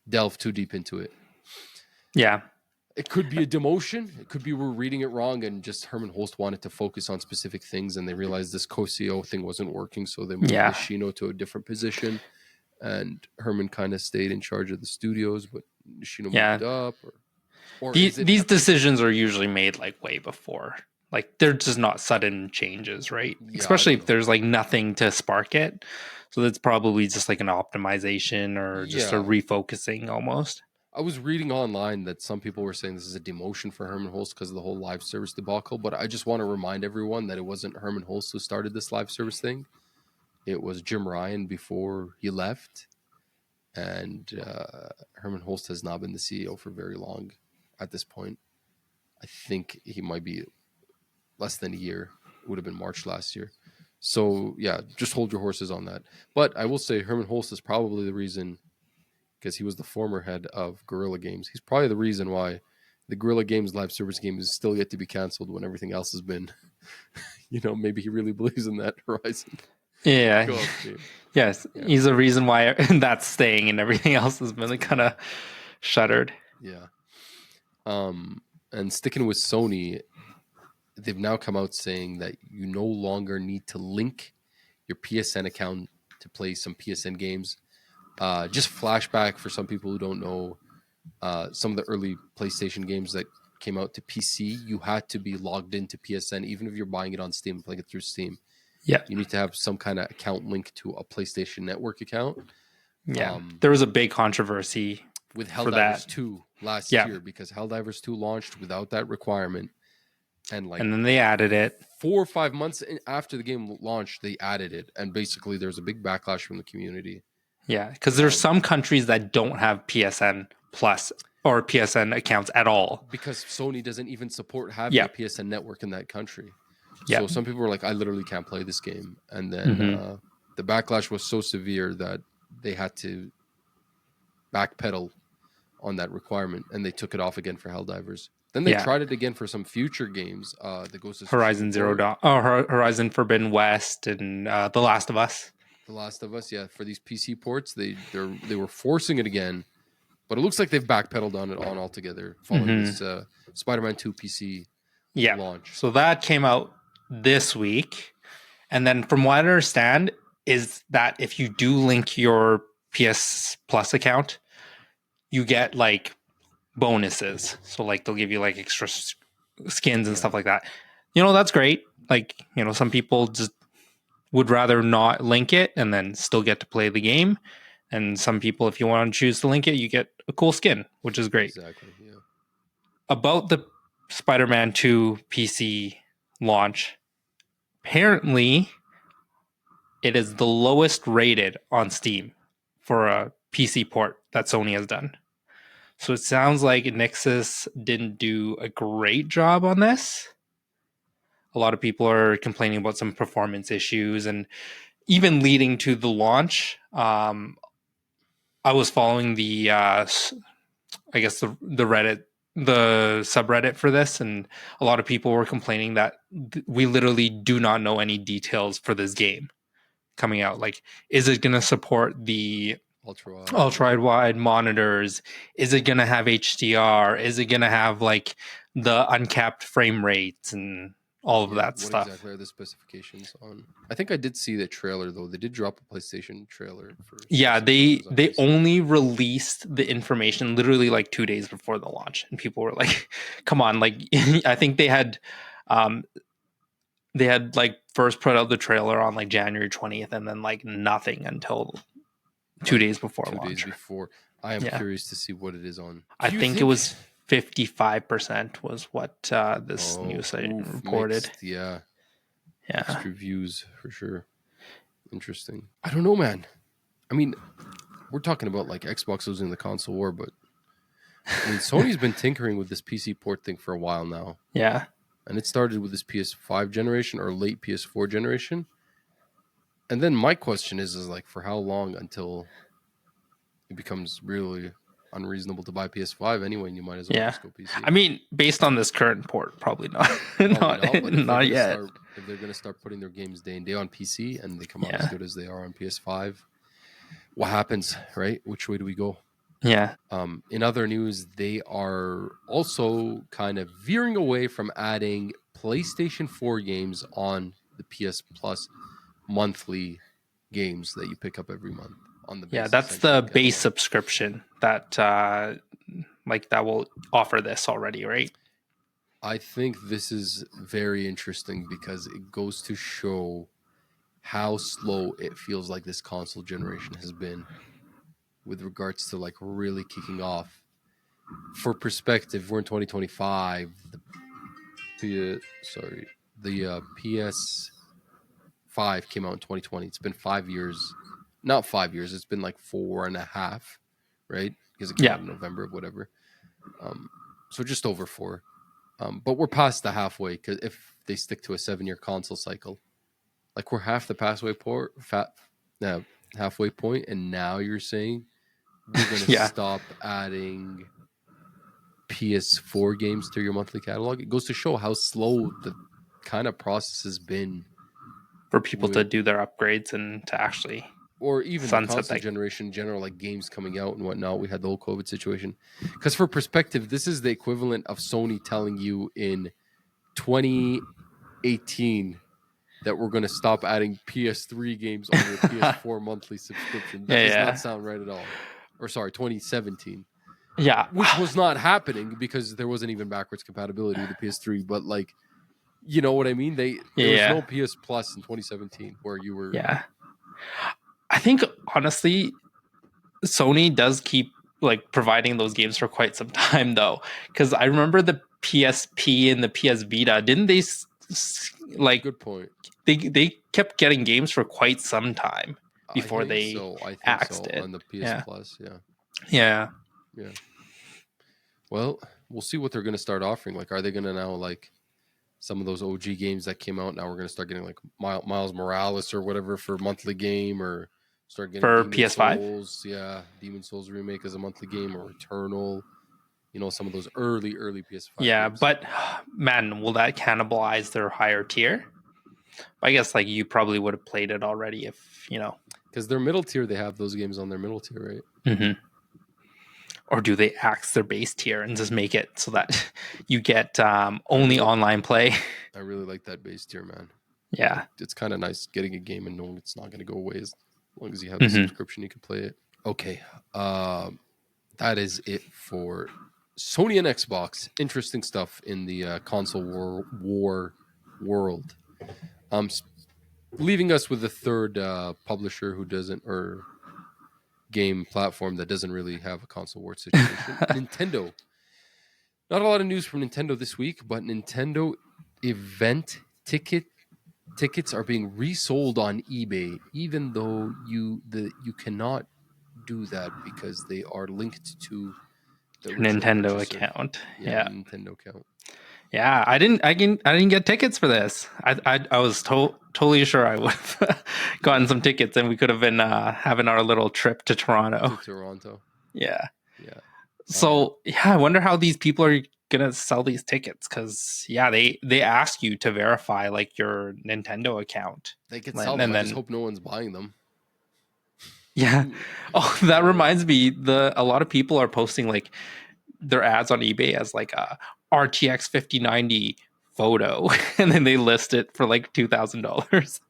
A: delve too deep into it.
B: Yeah.
A: It could be a demotion. It could be we're reading it wrong and just Herman Holst wanted to focus on specific things and they realized this co-CEO thing wasn't working. So they moved Nishino to a different position and Herman kind of stayed in charge of the studios, but Nishino moved up. Or
B: these decisions are usually made like way before. Like they're just not sudden changes, right? Yeah, especially if there's like nothing to spark it. So that's probably just like an optimization or just a refocusing almost.
A: I was reading online that some people were saying this is a demotion for Herman Holst because of the whole live service debacle, but I just want to remind everyone that it wasn't Herman Holst who started this live service thing. It was Jim Ryan before he left, and Herman Holst has not been the CEO for very long at this point. I think he might be less than a year. It would have been March last year. So, yeah, just hold your horses on that. But I will say Herman Holst is probably the reason, because he was the former head of Guerrilla Games. He's probably the reason why the Guerrilla Games live service game is still yet to be canceled when everything else has been, maybe he really believes in that horizon.
B: Yeah. Yes. Yeah. He's the reason why that's staying and everything else has been kind of shuttered.
A: Yeah. And sticking with Sony, they've now come out saying that you no longer need to link your PSN account to play some PSN games. Just flashback for some people who don't know, some of the early PlayStation games that came out to PC, you had to be logged into PSN, even if you're buying it on Steam, playing it through Steam.
B: Yeah.
A: You need to have some kind of account linked to a PlayStation Network account.
B: Yeah. There was a big controversy
A: with Helldivers 2 last year because Helldivers 2 launched without that requirement. And
B: then they added it
A: 4 or 5 months after the game launched. They added it, and basically there's a big backlash from the community.
B: Yeah, because there's some countries that don't have PSN Plus or PSN accounts at all
A: because Sony doesn't even support having a PSN network in that country. So some people were like, "I literally can't play this game," and then the backlash was so severe that they had to backpedal on that requirement, and they took it off again for Helldivers. Then they tried it again for some future games. The Ghost of
B: Horizon
A: Zero Dawn,
B: Horizon Forbidden West, and The Last of Us.
A: The Last of Us, yeah. For these PC ports, they were forcing it again, but it looks like they've backpedaled on it altogether following this Spider-Man 2 PC launch.
B: So that came out this week, and then from what I understand is that if you do link your PS Plus account, you get like bonuses. So like they'll give you like extra skins and stuff like that. That's great. Like, some people just would rather not link it and then still get to play the game. And some people, if you want to choose to link it, you get a cool skin, which is great.
A: Exactly, yeah.
B: About the Spider-Man 2 PC launch, apparently it is the lowest rated on Steam for a PC port that Sony has done. So it sounds like Nixxes didn't do a great job on this. A lot of people are complaining about some performance issues, and even leading to the launch, I was following the Reddit, the subreddit for this, and a lot of people were complaining that we literally do not know any details for this game coming out. Like, is it going to support the ultra wide monitors? Is it going to have HDR? Is it going to have like the uncapped frame rates and all of that stuff?
A: What exactly are the specifications on? I think I did see the trailer though. They did drop a PlayStation trailer for.
B: Yeah, they only released the information literally like 2 days before the launch, and people were like, "Come on!" Like, I think they had like first put out the trailer on like January 20th, and then like nothing until 2 days before launch. 2 days
A: before. I am curious to see what it is on.
B: I think it was 55% was what this news site reported.
A: Mixed, mixed reviews for sure. Interesting. I don't know, man. I mean, we're talking about like Xbox losing the console war, but I mean, Sony's been tinkering with this PC port thing for a while now.
B: Yeah.
A: And it started with this PS5 generation or late PS4 generation. And then my question is like, for how long until it becomes really unreasonable to buy PS5 anyway, and you might as well just go PC.
B: I mean, based on this current port, probably not. Not yet.
A: If they're going to start putting their games day and day on PC and they come out as good as they are on PS5, what happens, right? Which way do we go?
B: Yeah.
A: In other news, they are also kind of veering away from adding PlayStation 4 games on the PS Plus monthly games that you pick up every month. On the
B: that's the base subscription that that will offer this already, right?
A: I think this is very interesting because it goes to show how slow it feels like this console generation has been with regards to like really kicking off. For perspective, we're in 2025. The PS5 came out in 2020. It's been 5 years. Not 5 years. It's been like 4.5, right? Because it came out in November of whatever. So just over 4. But we're past the halfway because if they stick to a 7-year console cycle, like we're half the halfway point, and now you're saying we're going to stop adding PS4 games to your monthly catalog. It goes to show how slow the kind of process has been
B: for people to do their upgrades and to actually,
A: or even the console generation in general, like games coming out and whatnot. We had the whole COVID situation. Because for perspective, this is the equivalent of Sony telling you in 2018 that we're going to stop adding PS3 games on your PS4 monthly subscription. That does not sound right at all. Or sorry, 2017.
B: Yeah.
A: Which was not happening because there wasn't even backwards compatibility with the PS3. But like, you know what I mean? There was no PS Plus in 2017 where you were...
B: Yeah. I think, honestly, Sony does keep like providing those games for quite some time, though. Because I remember the PSP and the PS Vita, didn't they like...
A: Good point.
B: They kept getting games for quite some time before they axed it.
A: On the PS Plus,
B: Yeah.
A: Well, we'll see what they're going to start offering. Like, are they going to now, like, some of those OG games that came out, now we're going to start getting, like, Miles Morales or whatever for monthly game, or Start getting
B: for
A: Demon
B: PS5.
A: Souls. Yeah, Demon Souls remake as a monthly game, or Returnal. You know, some of those early PS5
B: Yeah,
A: games.
B: but man, will that cannibalize their higher tier? I guess like you probably would have played it already if you know.
A: Because their middle tier, they have those games on their middle tier, right?
B: Mm-hmm. Or do they axe their base tier and just make it so that you get only online play?
A: I really like that base tier, man.
B: Yeah.
A: Like, it's kind of nice getting a game and knowing it's not going to go away as long as you have a subscription, you can play it. Okay. That is it for Sony and Xbox. Interesting stuff in the console war world. Leaving us with the third publisher who doesn't, or game platform that doesn't really have a console war situation. Nintendo. Not a lot of news from Nintendo this week, but Nintendo event tickets are being resold on eBay, even though you cannot do that because they are linked to the original
B: Nintendo
A: purchaser.
B: account.
A: Yeah, Nintendo account.
B: Yeah, I didn't get tickets for this. I was totally sure I would have gotten some tickets and we could have been having our little trip to Toronto.
A: Yeah.
B: So I wonder how these people are gonna sell these tickets, because they ask you to verify like your Nintendo account.
A: They could sell them. I just hope no one's buying them.
B: Yeah. Oh, that reminds me. A lot of people are posting like their ads on eBay as like a RTX 5090 photo, and then they list it for like $2,000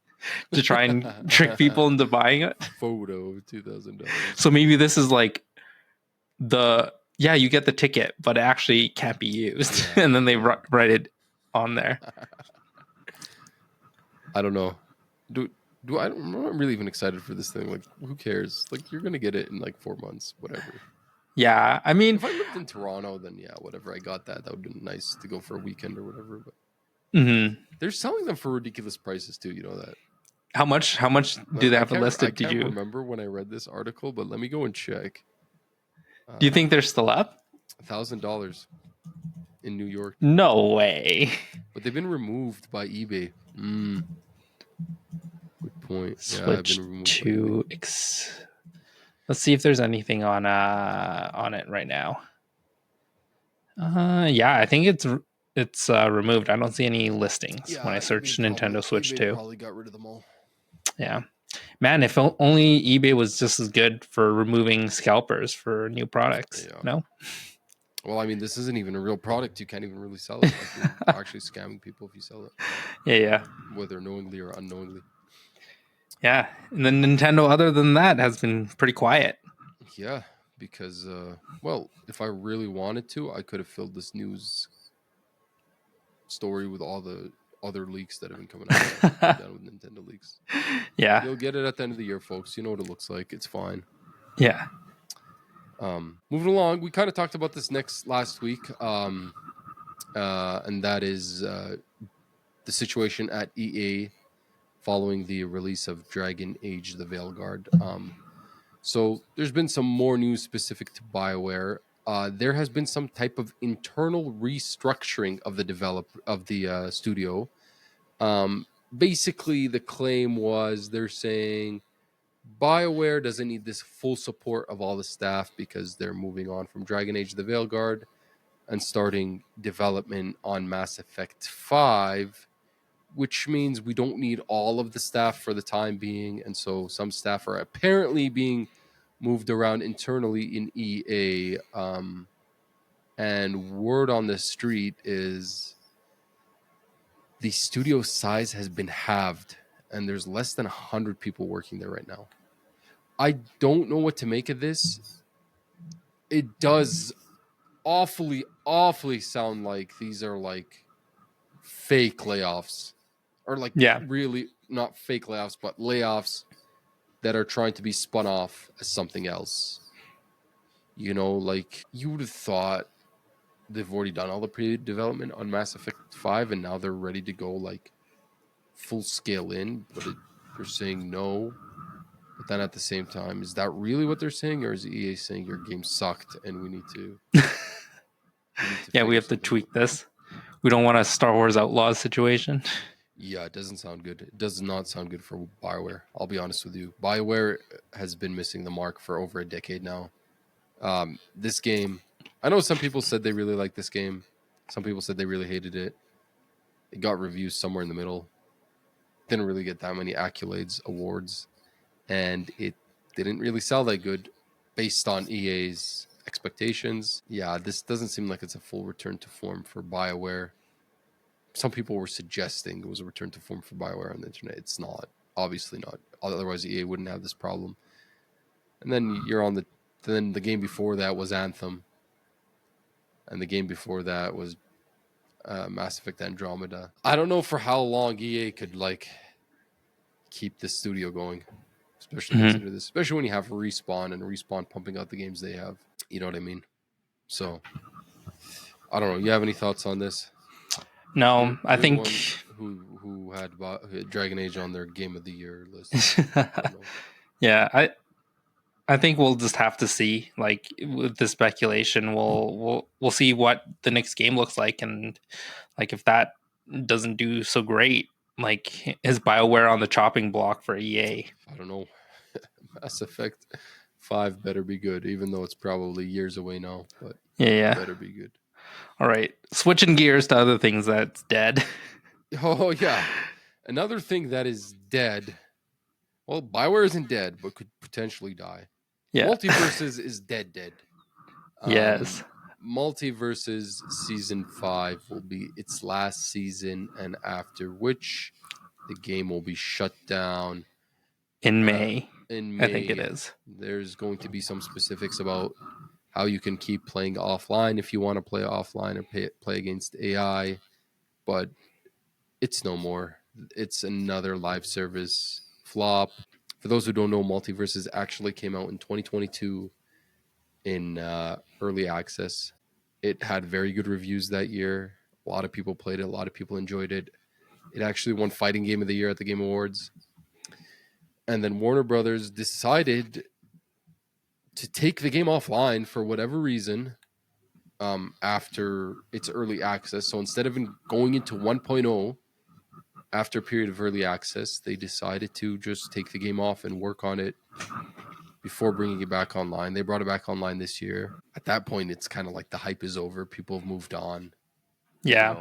B: to try and trick people into buying it.
A: Photo of $2,000.
B: So maybe this is like you get the ticket, but it actually can't be used, and then they write it on there.
A: I don't know. I'm not really even excited for this thing. Like, who cares? Like, you're gonna get it in like 4 months, whatever.
B: Yeah, I mean,
A: if I lived in Toronto, then yeah, whatever. I got that. That would have been nice to go for a weekend or whatever. But they're selling them for ridiculous prices too. You know that.
B: How much? Do they have it listed?
A: I can't remember when I read this article, but let me go and check.
B: Do you think they're still up?
A: $1,000 in New York.
B: No way.
A: But they've been removed by eBay. Good point.
B: Switch to let's see if there's anything on it right now. Yeah, I think it's removed. I don't see any listings when I search Nintendo Switch 2.
A: Probably got rid of them all.
B: Yeah. Man, if only eBay was just as good for removing scalpers for new products. Yeah. No?
A: Well, I mean, this isn't even a real product. You can't even really sell it. Like, you're actually scamming people if you sell it.
B: Yeah.
A: Whether knowingly or unknowingly.
B: Yeah. And then Nintendo, other than that, has been pretty quiet.
A: Yeah, because, well, if I really wanted to, I could have filled this news story with all the other leaks that have been coming out. Done with Nintendo leaks.
B: Yeah.
A: You'll get it at the end of the year, folks. You know what it looks like. It's fine.
B: Yeah.
A: Moving along, we kind of talked about this last week, and that is the situation at EA following the release of Dragon Age: The Veilguard. So there's been some more news specific to BioWare. There has been some type of internal restructuring of the studio. Basically, the claim was they're saying BioWare doesn't need this full support of all the staff because they're moving on from Dragon Age: The Veilguard and starting development on Mass Effect 5, which means we don't need all of the staff for the time being. And so some staff are apparently being moved around internally in EA. And word on the street is the studio size has been halved and there's less than 100 people working there right now. I don't know what to make of this. It does awfully sound like these are like fake layoffs, or like really not fake layoffs, but layoffs that are trying to be spun off as something else. You know, like you would have thought they've already done all the pre-development on Mass Effect 5 and now they're ready to go like full scale in, but they're saying no. But then at the same time, is that really what they're saying, or is EA saying your game sucked and we need to
B: we have to tweak this? We don't want a Star Wars Outlaws situation.
A: Yeah, it doesn't sound good. It does not sound good for BioWare. I'll be honest with you. BioWare has been missing the mark for over a decade now. This game, I know some people said they really liked this game. Some people said they really hated it. It got reviews somewhere in the middle. Didn't really get that many accolades, awards, and it didn't really sell that good based on EA's expectations. Yeah, this doesn't seem like it's a full return to form for BioWare. Some people were suggesting it was a return to form for BioWare on the internet. It's not. Obviously not. Otherwise, EA wouldn't have this problem. And then Then the game before that was Anthem, and the game before that was Mass Effect Andromeda. I don't know for how long EA could keep this studio going, especially consider this, especially when you have Respawn pumping out the games they have. You know what I mean? So I don't know. You have any thoughts on this?
B: No, I think
A: who had Dragon Age on their Game of the Year list.
B: Yeah, I think we'll just have to see. Like with the speculation, we'll see what the next game looks like, and like if that doesn't do so great, like is BioWare on the chopping block for EA?
A: I don't know. Mass Effect 5 better be good, even though it's probably years away now. But
B: yeah,
A: better be good.
B: All right, switching gears to other things that's dead.
A: Oh yeah, another thing that is dead. Well, BioWare isn't dead, but could potentially die. Yeah. Multiverses is dead.
B: Yes.
A: Multiverses Season 5 will be its last season, and after which the game will be shut down
B: in May.
A: In May.
B: I think it is.
A: There's going to be some specifics about how you can keep playing offline if you want to play offline or play against AI, but it's no more. It's another live service flop. For those who don't know, Multiverses actually came out in 2022 in early access. It had very good reviews that year. A lot of people played it. A lot of people enjoyed it. It actually won Fighting Game of the Year at the Game Awards. And then Warner Brothers decided to take the game offline for whatever reason after its early access. So instead of going into 1.0 after a period of early access, they decided to just take the game off and work on it before bringing it back online. They brought it back online this year. At that point, it's kind of like the hype is over. People have moved on.
B: Yeah.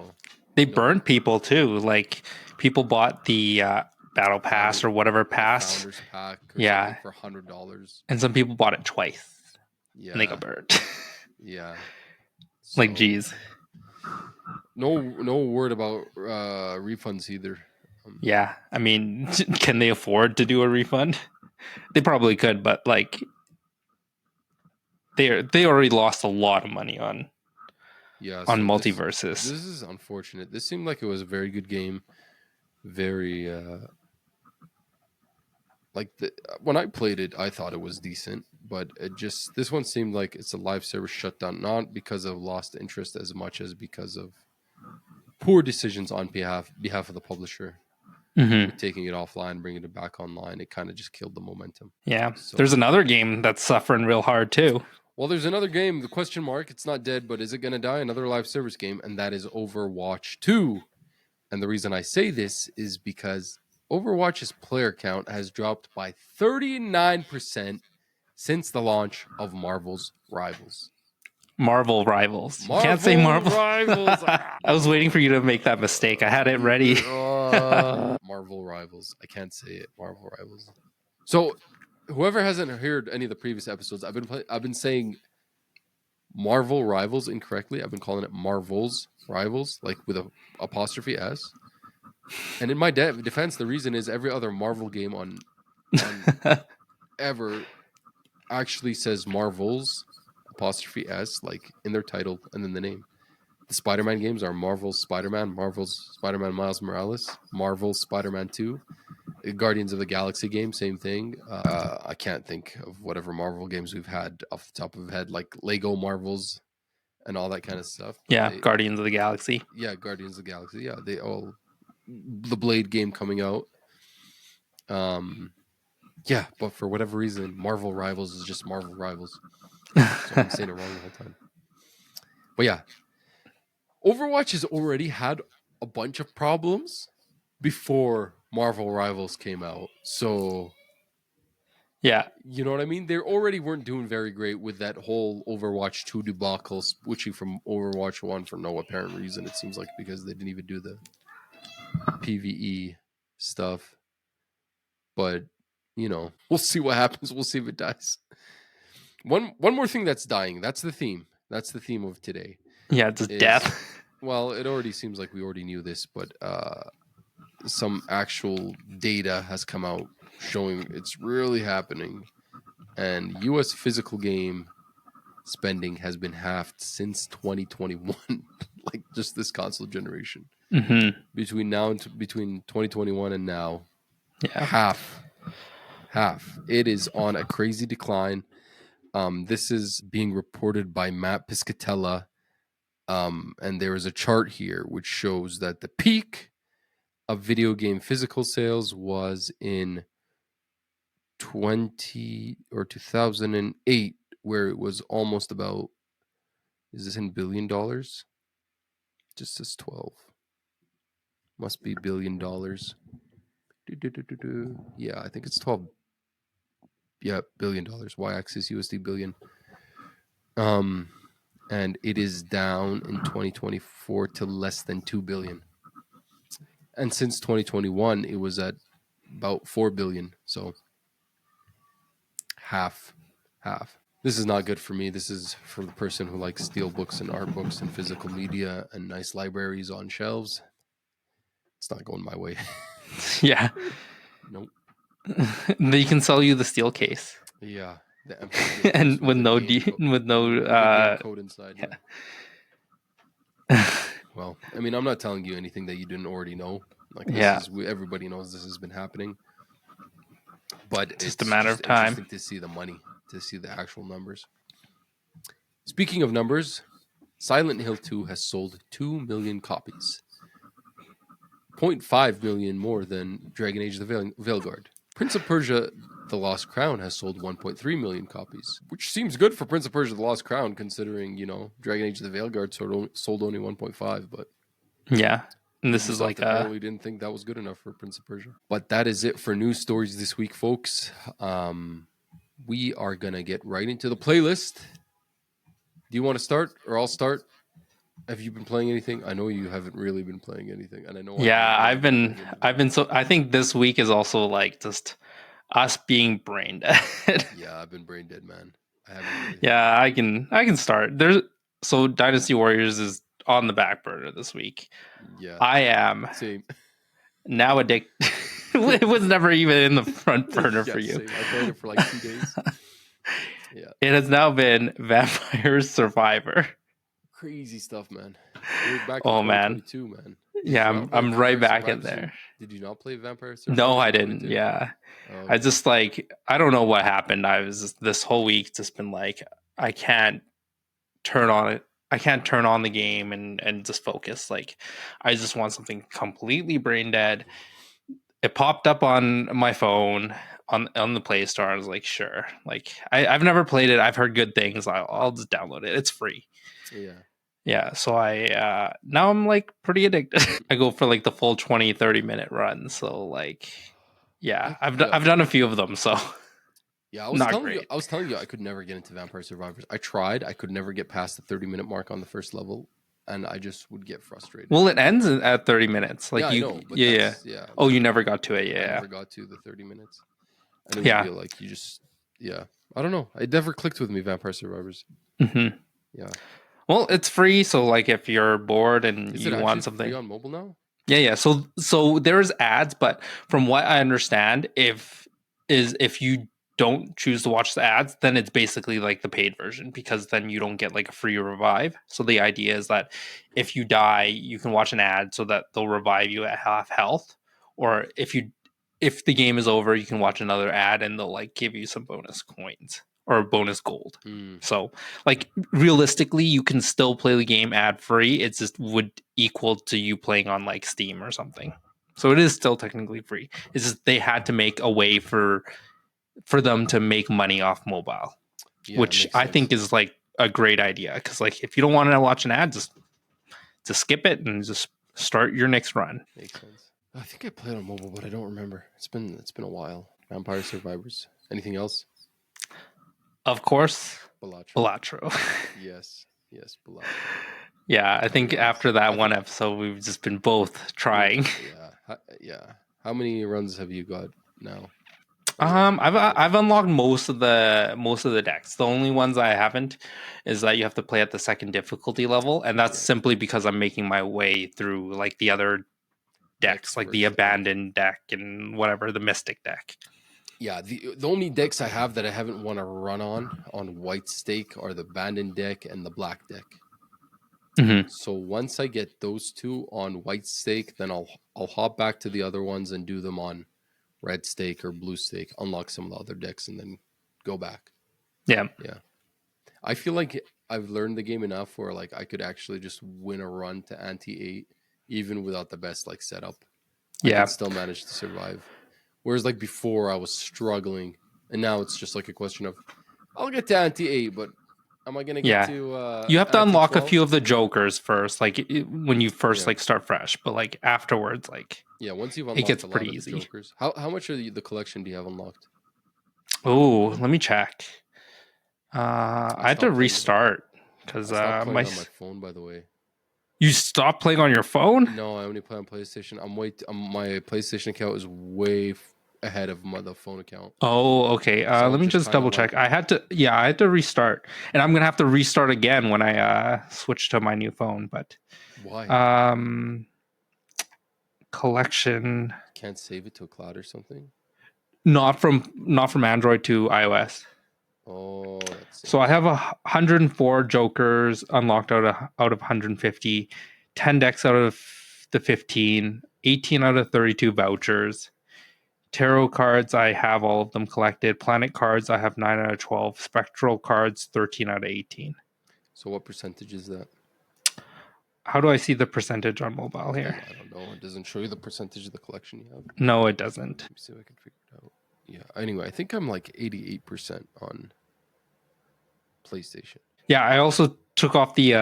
B: They burned people too. Like people bought the Battle Pass or whatever pass.
A: Founders Pack or something for $100.
B: And some people bought it twice.
A: Yeah.
B: And they got burned.
A: Yeah.
B: So, like, geez.
A: No word about refunds either.
B: Yeah. I mean, can they afford to do a refund? They probably could, but like they already lost a lot of money on Multiverses.
A: This is unfortunate. This seemed like it was a very good game. Very when I played it, I thought it was decent, but this one seemed like it's a live service shutdown, not because of lost interest as much as because of poor decisions on behalf of the publisher. With taking it offline, bringing it back online, it kind of just killed the momentum.
B: Yeah. So, there's another game that's suffering real hard too.
A: Well, there's another game, the question mark, it's not dead, but is it going to die? Another live service game, and that is Overwatch 2. And the reason I say this is because Overwatch's player count has dropped by 39% since the launch of Marvel's Rivals.
B: Marvel Rivals. You can't say Marvel Rivals. I was waiting for you to make that mistake. I had it ready.
A: Marvel Rivals. I can't say it. Marvel Rivals. So, whoever hasn't heard any of the previous episodes, I've been saying Marvel Rivals incorrectly. I've been calling it Marvel's Rivals, like with a apostrophe S. And in my defense, the reason is every other Marvel game on ever actually says Marvel's apostrophe S, like in their title and then the name. The Spider-Man games are Marvel's Spider-Man, Marvel's Spider-Man Miles Morales, Marvel's Spider-Man 2. Guardians of the Galaxy game, same thing. I can't think of whatever Marvel games we've had off the top of my head, like Lego Marvels and all that kind of stuff.
B: But Guardians of the Galaxy.
A: Yeah, Guardians of the Galaxy. Yeah, the Blade game coming out. Yeah, but for whatever reason, Marvel Rivals is just Marvel Rivals. So I'm saying it wrong the whole time. But yeah, Overwatch has already had a bunch of problems before Marvel Rivals came out. So
B: yeah,
A: you know what I mean? They already weren't doing very great with that whole Overwatch 2 debacle, switching from Overwatch 1 for no apparent reason. It seems like because they didn't even do the PvE stuff. But, you know, we'll see what happens. We'll see if it dies. One more thing that's dying. That's the theme. That's the theme of today.
B: Yeah, just death.
A: Well, it already seems like we already knew this, but some actual data has come out showing it's really happening. And U.S. physical game spending has been halved since 2021, like just this console generation.
B: Mm-hmm.
A: Between 2021 and now,
B: yeah,
A: half. It is on a crazy decline. This is being reported by Matt Piscatella, and there is a chart here which shows that the peak of video game physical sales was in 2008, where it was almost about, is this in $1 billion? Just says 12. Must be $1 billion. Yeah, I think it's 12. Yeah, $1 billion. Y-axis USD billion. And it is down in 2024 to less than 2 billion. And since 2021, it was at about 4 billion. So half. This is not good for me. This is for the person who likes steel books and art books and physical media and nice libraries on shelves. It's not going my way.
B: Yeah.
A: Nope.
B: They can sell you the steel case.
A: Yeah.
B: And with no
A: code inside. Well, I mean, I'm not telling you anything that you didn't already know. Like this is everybody knows this has been happening. But it's
B: just a matter of time.
A: Interesting to see the money, to see the actual numbers. Speaking of numbers, Silent Hill 2 has sold 2 million copies. 0.5 million more than Dragon Age the Veilguard. Prince of Persia The Lost Crown has sold 1.3 million copies, which seems good for Prince of Persia The Lost Crown, considering, you know, Dragon Age the Veilguard sold only 1.5, but
B: yeah. And this is like
A: apparently didn't think that was good enough for Prince of Persia. But that is it for news stories this week, folks. We are going to get right into the playlist. Do you want to start, or I'll start? Have you been playing anything? I know you haven't really been playing anything, and I know.
B: Yeah, I've been. So I think this week is also like just us being brain dead.
A: Yeah, I've been brain dead, man.
B: Yeah, I can start. So Dynasty Warriors is on the back burner this week.
A: Yeah,
B: I am
A: same.
B: Now addicted. It was never even in the front burner for you.
A: Same. I played it for like 2 days. Yeah,
B: it has now been Vampire Survivor.
A: Crazy stuff, man. We're back in 2022, man.
B: Yeah, I'm right back in there.
A: Did you not play Vampire Survivor?
B: No, I didn't. Yeah. Okay. I just I don't know what happened. I was this whole week just been like, I can't turn on it. I can't turn on the game and just focus. Like, I just want something completely brain dead. It popped up on my phone on the Play Store. I was like, sure. Like, I've never played it. I've heard good things. I'll just download it. It's free. Yeah, so I now I'm like pretty addicted. I go for like the full 20-30 minute run. So like, yeah, I've done a few of them. So
A: yeah, I was telling you I could never get into Vampire Survivors. I tried. I could never get past the 30-minute mark on the first level, and I just would get frustrated.
B: Well, it ends at 30 minutes. Like
A: yeah.
B: Oh, you never got to it. Yeah,
A: I never got to the 30 minutes. And it would feel like you just I don't know. It never clicked with me, Vampire Survivors.
B: Mm-hmm.
A: Yeah.
B: Well, it's free, so like if you're bored and you want something,
A: free on mobile now?
B: Yeah. So there's ads, but from what I understand, if you don't choose to watch the ads, then it's basically like the paid version, because then you don't get like a free revive. So the idea is that if you die, you can watch an ad so that they'll revive you at half health, or if the game is over, you can watch another ad and they'll like give you some bonus coins or bonus gold. So like realistically, you can still play the game ad free. It just would equal to you playing on like Steam or something. So it is still technically free. It's just they had to make a way for them to make money off mobile, which I think is like a great idea. Because like if you don't want to watch an ad, just skip it and just start your next run.
A: Makes sense. I think I played on mobile, but I don't remember. It's been a while. Vampire Survivors. Anything else?
B: Of course, Balatro.
A: Yes, Balatro.
B: Yeah, I think after that one episode, we've just been both trying.
A: Yeah. How many runs have you got now?
B: I've unlocked most of the decks. The only ones I haven't is that you have to play at the second difficulty level, and that's simply because I'm making my way through like the other decks, like the abandoned deck and whatever, the mystic deck.
A: Yeah, the only decks I have that I haven't won a run on white stake are the abandoned deck and the black deck.
B: Mm-hmm.
A: So once I get those two on white stake, then I'll hop back to the other ones and do them on red stake or blue stake, unlock some of the other decks, and then go back.
B: Yeah.
A: I feel like I've learned the game enough where like I could actually just win a run to ante-8 even without the best like setup. I can still manage to survive. Whereas like before I was struggling, and now it's just like a question of I'll get to ante-8, but am I gonna get to
B: you have to unlock
A: 12?
B: a few of the jokers first, like when you first like start fresh, but like afterwards, like
A: once you've unlocked
B: it gets
A: a lot
B: pretty
A: of
B: easy.
A: The jokers, how much of the collection do you have unlocked?
B: Oh, let me check. I had to restart because
A: I stopped playing on my phone, by the way.
B: You stopped playing on your phone?
A: No, I only play on PlayStation. My PlayStation account is way ahead of the phone account.
B: Oh, okay.
A: So
B: let me just double check. I had to restart, and I'm gonna have to restart again when I switch to my new phone. But
A: why?
B: Collection.
A: Can't save it to a cloud or something.
B: Not from Android to iOS.
A: Oh, that's
B: so I have 104 jokers unlocked out of 150, 10 decks out of the 15, 18 out of 32 vouchers. Tarot cards, I have all of them collected. Planet cards, I have 9 out of 12. Spectral cards, 13 out of 18.
A: So what percentage is that?
B: How do I see the percentage on mobile here?
A: I don't know. It doesn't show you the percentage of the collection you have.
B: No, it doesn't.
A: Let me see if I can figure it out. Yeah. Anyway, I think I'm like 88% on PlayStation.
B: Yeah, I also took off the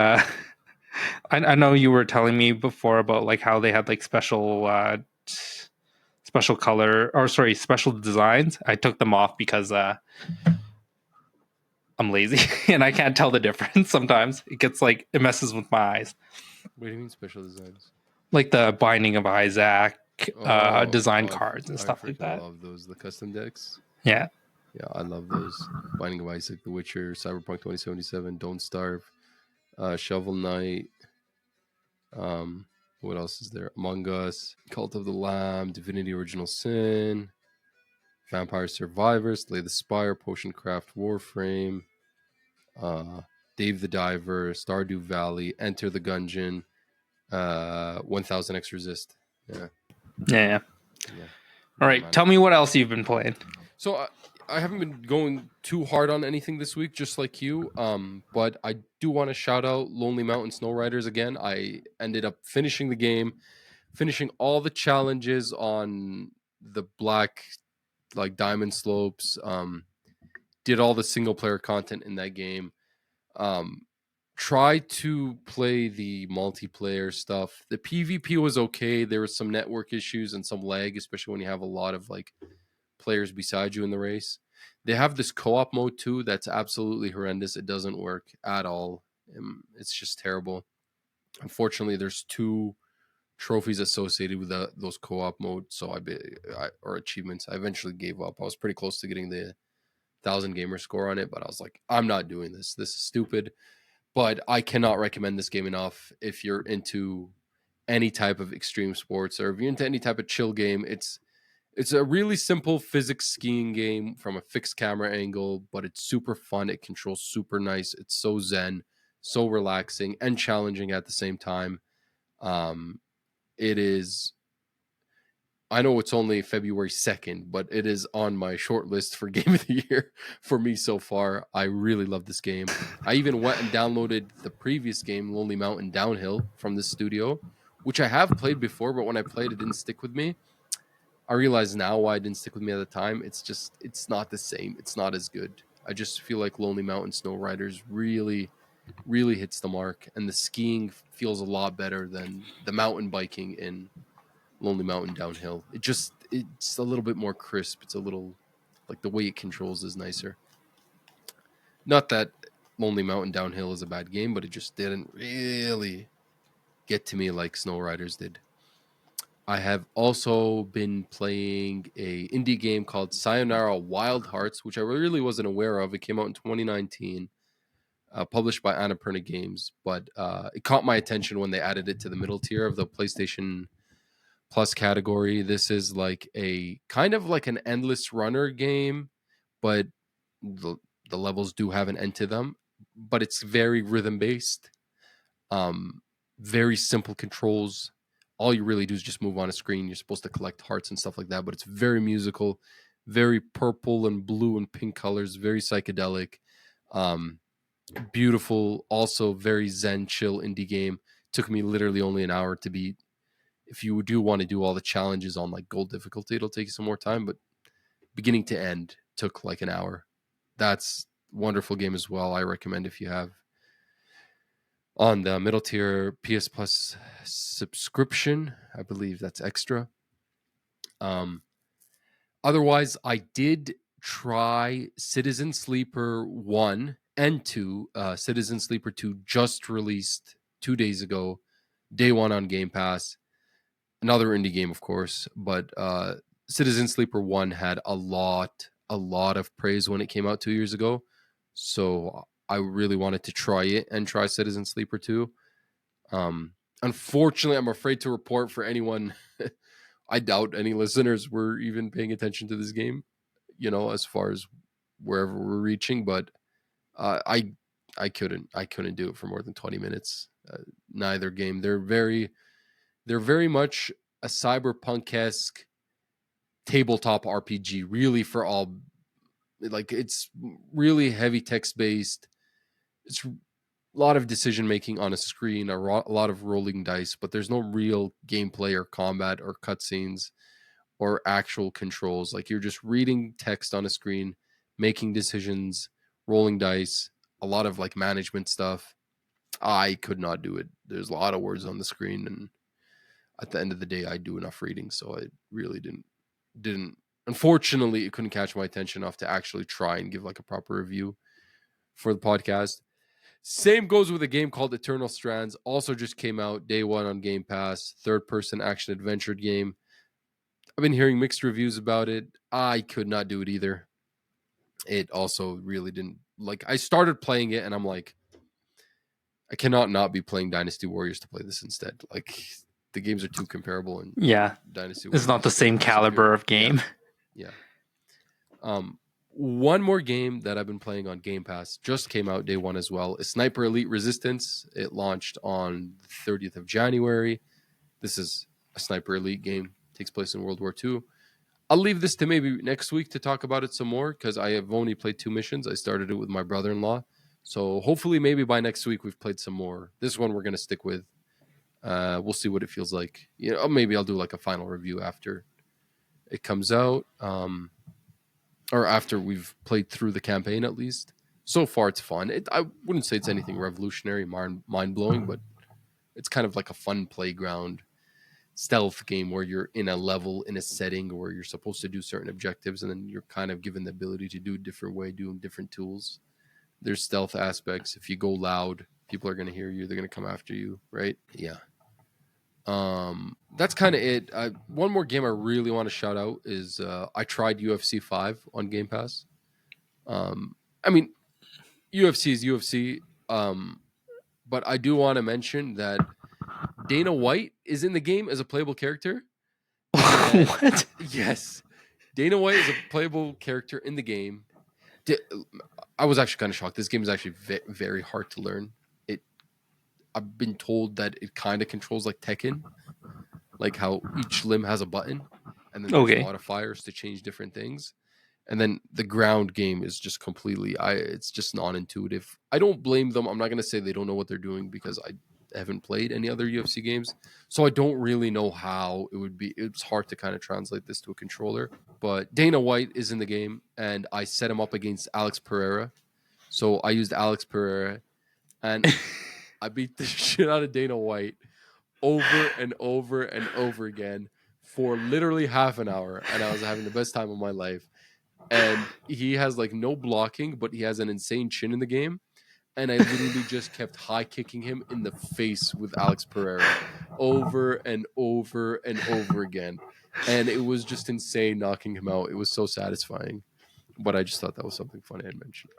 B: I know you were telling me before about like how they had like special special designs. I took them off because I'm lazy and I can't tell the difference sometimes. It messes with my eyes.
A: What do you mean special designs?
B: Like the Binding of Isaac design cards and stuff like that.
A: I love those. The custom decks.
B: Yeah,
A: I love those. Binding of Isaac, The Witcher, Cyberpunk 2077, Don't Starve, Shovel Knight. What else is there? Among Us, Cult of the Lamb, Divinity Original Sin, Vampire Survivors, Slay the Spire, Potion Craft Warframe, Dave the Diver, Stardew Valley, Enter the Gungeon, 1000X Resist.
B: Yeah. All right, tell me what else you've been playing.
A: So I haven't been going too hard on anything this week, just like you. But I do want to shout out Lonely Mountain Snow Riders again. I ended up finishing the game, finishing all the challenges on the black, like diamond slopes. Did all the single player content in that game. Try to play the multiplayer stuff. The PvP was okay. There was some network issues and some lag, especially when you have a lot of like players beside you in the race. They have this co-op mode too that's absolutely horrendous. It doesn't work at all. It's just terrible. Unfortunately, there's 2 trophies associated with those co-op modes, so or achievements. I eventually gave up. I was pretty close to getting the 1000 gamer score on it, but I was like, I'm not doing this. This is stupid. But I cannot recommend this game enough if you're into any type of extreme sports or if you're into any type of chill game. It's a really simple physics skiing game from a fixed camera angle, but it's super fun. It controls super nice. It's so zen, so relaxing, and challenging at the same time. It is. I know it's only February 2nd, but it is on my short list for Game of the Year for me so far. I really love this game. I even went and downloaded the previous game, Lonely Mountain Downhill, from this studio, which I have played before, but when I played, it didn't stick with me. I realize now why it didn't stick with me at the time. It's not the same. It's not as good. I just feel like Lonely Mountain Snow Riders really, really hits the mark, and the skiing feels a lot better than the mountain biking in Lonely Mountain Downhill. It's a little bit more crisp. It's a little like the way it controls is nicer. Not that Lonely Mountain Downhill is a bad game, but it just didn't really get to me like Snow Riders did. I have also been playing a indie game called Sayonara Wild Hearts, which I really wasn't aware of. It came out in 2019, published by Annapurna Games, but it caught my attention when they added it to the middle tier of the PlayStation Plus category. This is like a kind of like an endless runner game, but the, the levels do have an end to them, but it's very rhythm based. Very simple controls. All you really do is just move on a screen. You're supposed to collect hearts and stuff like that, but it's very musical, very purple and blue and pink colors, very psychedelic, beautiful, also very zen, chill indie game. Took me literally only an hour to beat. If you do want to do all the challenges on like gold difficulty, it'll take you some more time, but beginning to end took like an hour. That's wonderful game as well. I recommend if you have on the middle tier PS Plus subscription. I believe that's extra. Otherwise, I did try Citizen Sleeper 1 and 2. Citizen Sleeper 2 just released 2 days ago, day one on Game Pass. Another indie game, of course, but Citizen Sleeper 1 had a lot of praise when it came out 2 years ago. So I really wanted to try it and try Citizen Sleeper 2. Unfortunately, I'm afraid to report for anyone. I doubt any listeners were even paying attention to this game, as far as wherever we're reaching. But I couldn't do it for more than 20 minutes. Neither game. They're very much a cyberpunk-esque tabletop RPG, really for all. Like it's really heavy text based. It's a lot of decision making on a screen, a lot of rolling dice, but there's no real gameplay or combat or cutscenes or actual controls. Like you're just reading text on a screen, making decisions, rolling dice, a lot of like management stuff. I could not do it. There's a lot of words on the screen, and at the end of the day, I do enough reading, so I really didn't. Unfortunately, it couldn't catch my attention enough to actually try and give like a proper review for the podcast. Same goes with a game called Eternal Strands. Also just came out day one on Game Pass. Third-person action adventure game. I've been hearing mixed reviews about it. I could not do it either. It also really didn't like. I started playing it and I'm like, I cannot not be playing Dynasty Warriors to play this instead. Like the games are too comparable, and Dynasty Warriors
B: it's not the same caliber of game.
A: Yeah. One more game that I've been playing on Game Pass just came out day one as well is Sniper Elite Resistance. It launched on the 30th of January. This is a Sniper Elite game. It takes place in World War II. I'll leave this to maybe next week to talk about it some more because I have only played 2 missions. I started it with my brother-in-law. So hopefully maybe by next week we've played some more. This one we're going to stick with. We'll see what it feels like. Maybe I'll do like a final review after it comes out. Or after we've played through the campaign at least. So far it's fun. I wouldn't say it's anything revolutionary, mind-blowing, but it's kind of like a fun playground stealth game where you're in a level, in a setting where you're supposed to do certain objectives, and then you're kind of given the ability to do a different way, doing different tools. There's stealth aspects. If you go loud, people are going to hear you. They're going to come after you, right? Yeah. That's kind of it. One more game I really want to shout out is I tried UFC 5 on Game Pass. I mean, UFC is UFC, but I do want to mention that Dana White is in the game as a playable character.
B: What?
A: Yes, Dana White is a playable character in the game. I was actually kind of shocked. This game is actually very hard to learn. I've been told that it kind of controls like Tekken, like how each limb has a button, and then there's modifiers to change different things. And then the ground game is just completely, it's just non-intuitive. I don't blame them. I'm not going to say they don't know what they're doing because I haven't played any other UFC games. So I don't really know how it would be. It's hard to kind of translate this to a controller. But Dana White is in the game, and I set him up against Alex Pereira. So I used Alex Pereira, and I beat the shit out of Dana White over and over and over again for literally half an hour, and I was having the best time of my life. And he has like no blocking, but he has an insane chin in the game. And I literally just kept high kicking him in the face with Alex Pereira over and over and over again. And it was just insane knocking him out. It was so satisfying. But I just thought that was something funny I'd mention.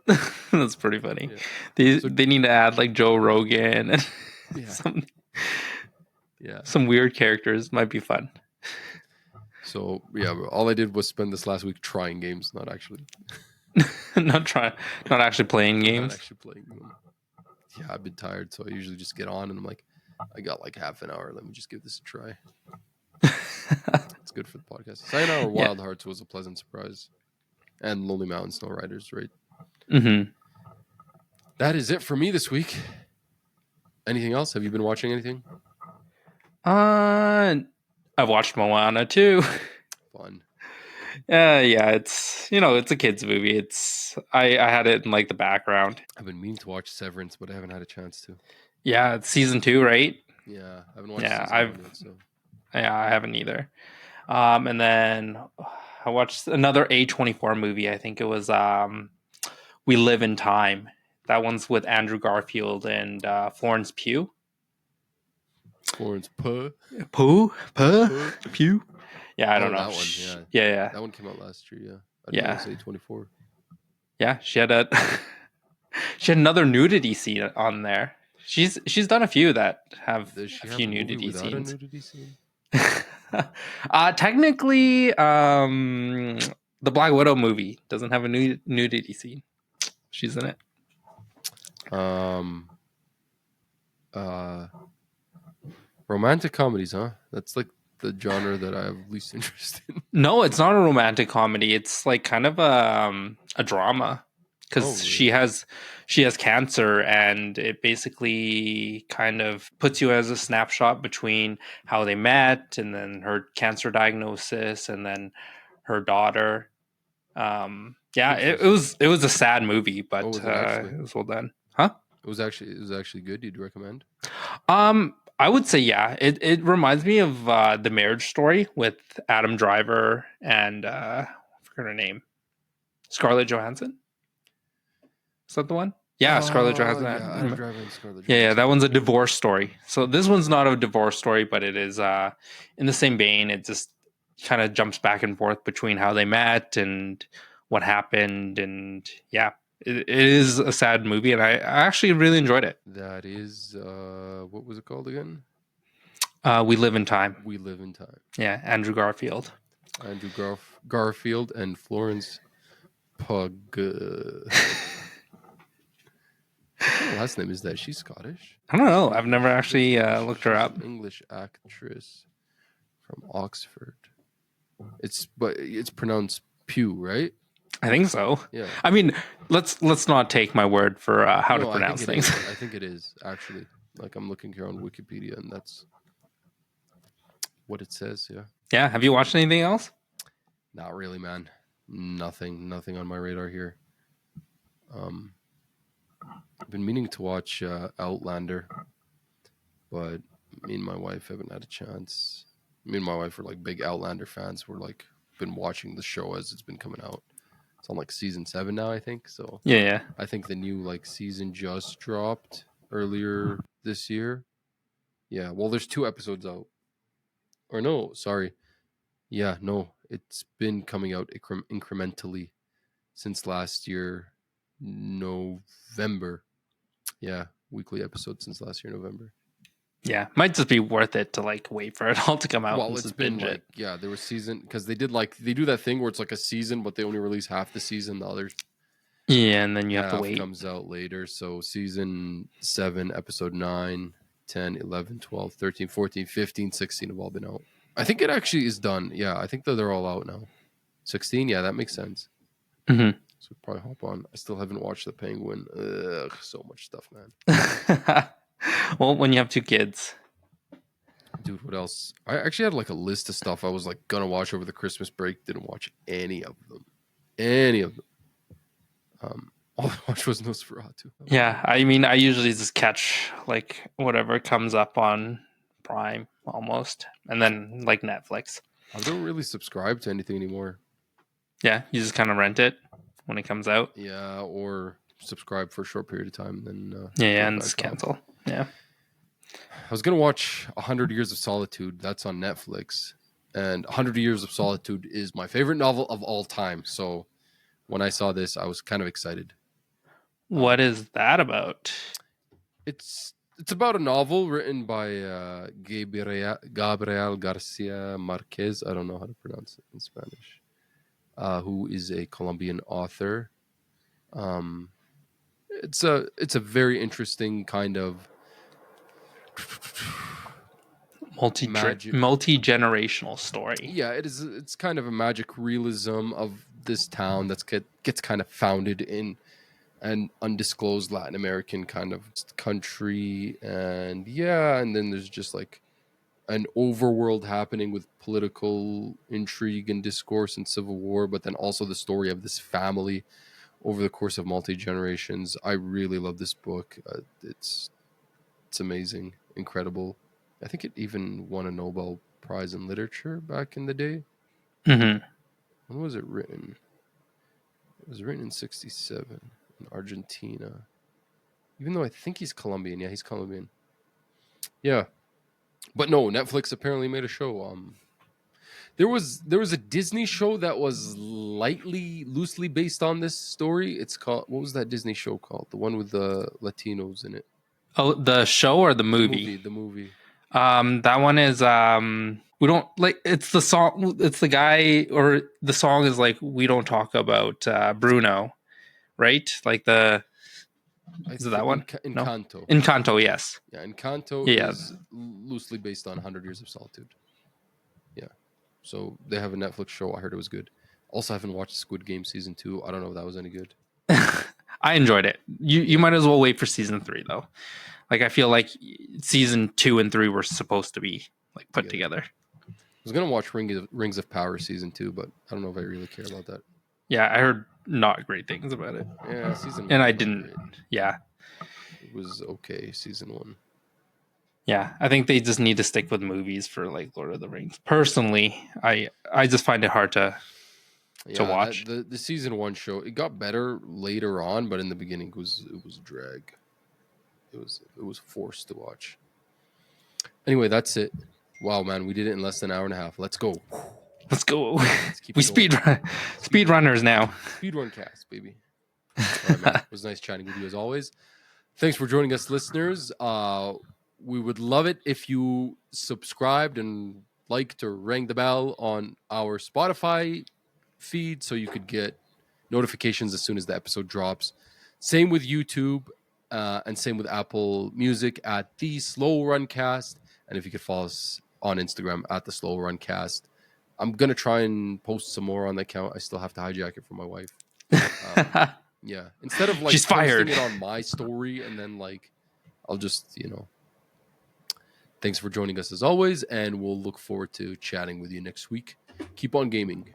B: That's pretty funny. Yeah. They need to add like Joe Rogan and some weird characters. Might be fun.
A: So yeah, all I did was spend this last week trying games, not actually
B: not actually playing games.
A: Not actually playing them. Yeah, I've been tired, so I usually just get on and I'm like, I got like half an hour. Let me just give this a try. It's good for the podcast. Sayonara Wild Hearts was a pleasant surprise. And Lonely Mountain Snow Riders, right?
B: Mm-hmm.
A: That is it for me this week. Anything else? Have you been watching anything?
B: I've watched Moana too.
A: Fun.
B: Yeah, it's it's a kids movie. I had it in like the background.
A: I've been meaning to watch Severance, but I haven't had a chance to.
B: Yeah, it's season 2, right?
A: Yeah, I haven't watched season 1 yet, so.
B: Yeah, I haven't either. And then I watched another A24 movie. I think it was We Live in Time. That one's with Andrew Garfield and Florence Pugh.
A: Florence Pugh?
B: Pugh? Yeah, I don't know.
A: That one,
B: yeah.
A: That one came out last year, yeah. I didn't know it was A24.
B: Yeah, she had another nudity scene on there. She's done a few that have a few nudity scenes.
A: A nudity scene?
B: Technically, the Black Widow movie doesn't have a nudity scene. She's in it.
A: Romantic comedies, huh? That's like the genre that I have least interest in.
B: No, it's not a romantic comedy. It's like kind of a drama because she has cancer, and it basically kind of puts you as a snapshot between how they met and then her cancer diagnosis and then her daughter. It was a sad movie, but it was well done. Huh?
A: It was actually good. You'd recommend?
B: I would say yeah. It reminds me of The Marriage Story with Adam Driver and I forgot her name, Scarlett Johansson. Is that the one? Yeah, Scarlett Johansson.
A: Yeah, Adam Driver and Scarlett Johansson.
B: Yeah, that one's a divorce story. So this one's not a divorce story, but it is in the same vein. It just kind of jumps back and forth between how they met and what happened, and yeah. It is a sad movie, and I actually really enjoyed it.
A: That is, what was it called again?
B: We Live in Time.
A: We Live in Time.
B: Yeah, Andrew Garfield.
A: Andrew Garfield and Florence Pugh. What last name is that? She's Scottish?
B: I don't know. I've never actually looked her up.
A: English actress from Oxford. It's pronounced Pugh, right?
B: I think so.
A: Yeah.
B: I mean, let's not take my word for how to pronounce things.
A: I think it is actually. Like I'm looking here on Wikipedia, and that's what it says. Yeah.
B: Yeah. Have you watched anything else?
A: Not really, man. Nothing on my radar here. I've been meaning to watch Outlander, but me and my wife haven't had a chance. Me and my wife are like big Outlander fans. We're like been watching the show as it's been coming out. It's on like season 7 now, I think. So
B: yeah.
A: I think the new like season just dropped earlier this year. Yeah, well, there's 2 episodes out. Or no, sorry. Yeah, no, it's been coming out incrementally since last year, November. Yeah, weekly episodes since last year, November.
B: Yeah, might just be worth it to like wait for it all to come out.
A: Well, it's been like there was season because they do that thing where it's like a season, but they only release half the season. The other
B: and then you have to wait.
A: Comes out later. So season 7, episode 9, 10, 11, 12, 13, 14, 15, 16 have all been out. I think it actually is done. Yeah, I think that they're all out now. 16, yeah, that makes sense.
B: Mm-hmm.
A: So probably hop on. I still haven't watched The Penguin. Ugh, so much stuff, man.
B: Well, when you have 2 kids.
A: Dude, what else? I actually had like a list of stuff I was like gonna watch over the Christmas break. Didn't watch any of them. All I watched was Nosferatu.
B: Yeah, I mean, I usually just catch like whatever comes up on Prime almost, and then like Netflix.
A: I don't really subscribe to anything anymore.
B: Yeah, you just kind of rent it when it comes out.
A: Yeah, or subscribe for a short period of time, then
B: and just cancel. Yeah.
A: I was gonna watch 100 Years of Solitude. That's on Netflix, and 100 Years of Solitude is my favorite novel of all time. So when I saw this, I was kind of excited.
B: What is that about?
A: It's about a novel written by Gabriel Garcia Marquez. I don't know how to pronounce it in Spanish. Who is a Colombian author. It's a very interesting kind of
B: multi-generational story.
A: Yeah, it is. It's kind of a magic realism of this town that's gets kind of founded in an undisclosed Latin American kind of country, and and then there's just like an overworld happening with political intrigue and discourse and civil war, but then also the story of this family over the course of multi generations. I really love this book. It's amazing, incredible. I think it even won a Nobel Prize in Literature back in the day.
B: Mm-hmm.
A: When was it written? It was written in '67 in Argentina. Even though I think he's Colombian. Yeah, he's Colombian. Yeah, but no, Netflix apparently made a show. There was a Disney show that was loosely based on this story. It's called, what was that Disney show called? The one with the Latinos in it.
B: Oh, the show or the movie?
A: The movie.
B: That one is we don't like. It's the song. It's the guy, or the song is like, we don't talk about Bruno, right? Like the. Is it that one?
A: Encanto.
B: No? Encanto, yes.
A: Yeah, Encanto is loosely based on 100 Years of Solitude. Yeah. So they have a Netflix show. I heard it was good. Also, I haven't watched Squid Game season 2. I don't know if that was any good.
B: I enjoyed it. You might as well wait for season 3 though. Like, I feel like season 2 and 3 were supposed to be like put together.
A: I was gonna watch Rings of Power season 2, but I don't know if I really care about that.
B: Yeah, I heard not great things about it.
A: Yeah, season 1.
B: And I didn't. Great. Yeah.
A: It was okay, season 1.
B: Yeah, I think they just need to stick with movies for like Lord of the Rings. Personally, I just find it hard to watch.
A: The season 1 show, it got better later on, but in the beginning it was a drag. It was forced to watch. Anyway, that's it. Wow, man, we did it in less than an hour and a half. Let's go. We speed runners now. Speed run cast, baby. All right, man. It was nice chatting with you as always. Thanks for joining us, listeners. We would love it if you subscribed and liked or rang the bell on our Spotify feed so you could get notifications as soon as the episode drops. Same with YouTube and same with Apple Music at The Slow Run Cast. And if you could follow us on Instagram at The Slow Run Cast. I'm going to try and post some more on the account. I still have to hijack it from my wife. Yeah. Instead of like
B: she's fired
A: it on my story and then like I'll just, Thanks for joining us as always, and we'll look forward to chatting with you next week. Keep on gaming.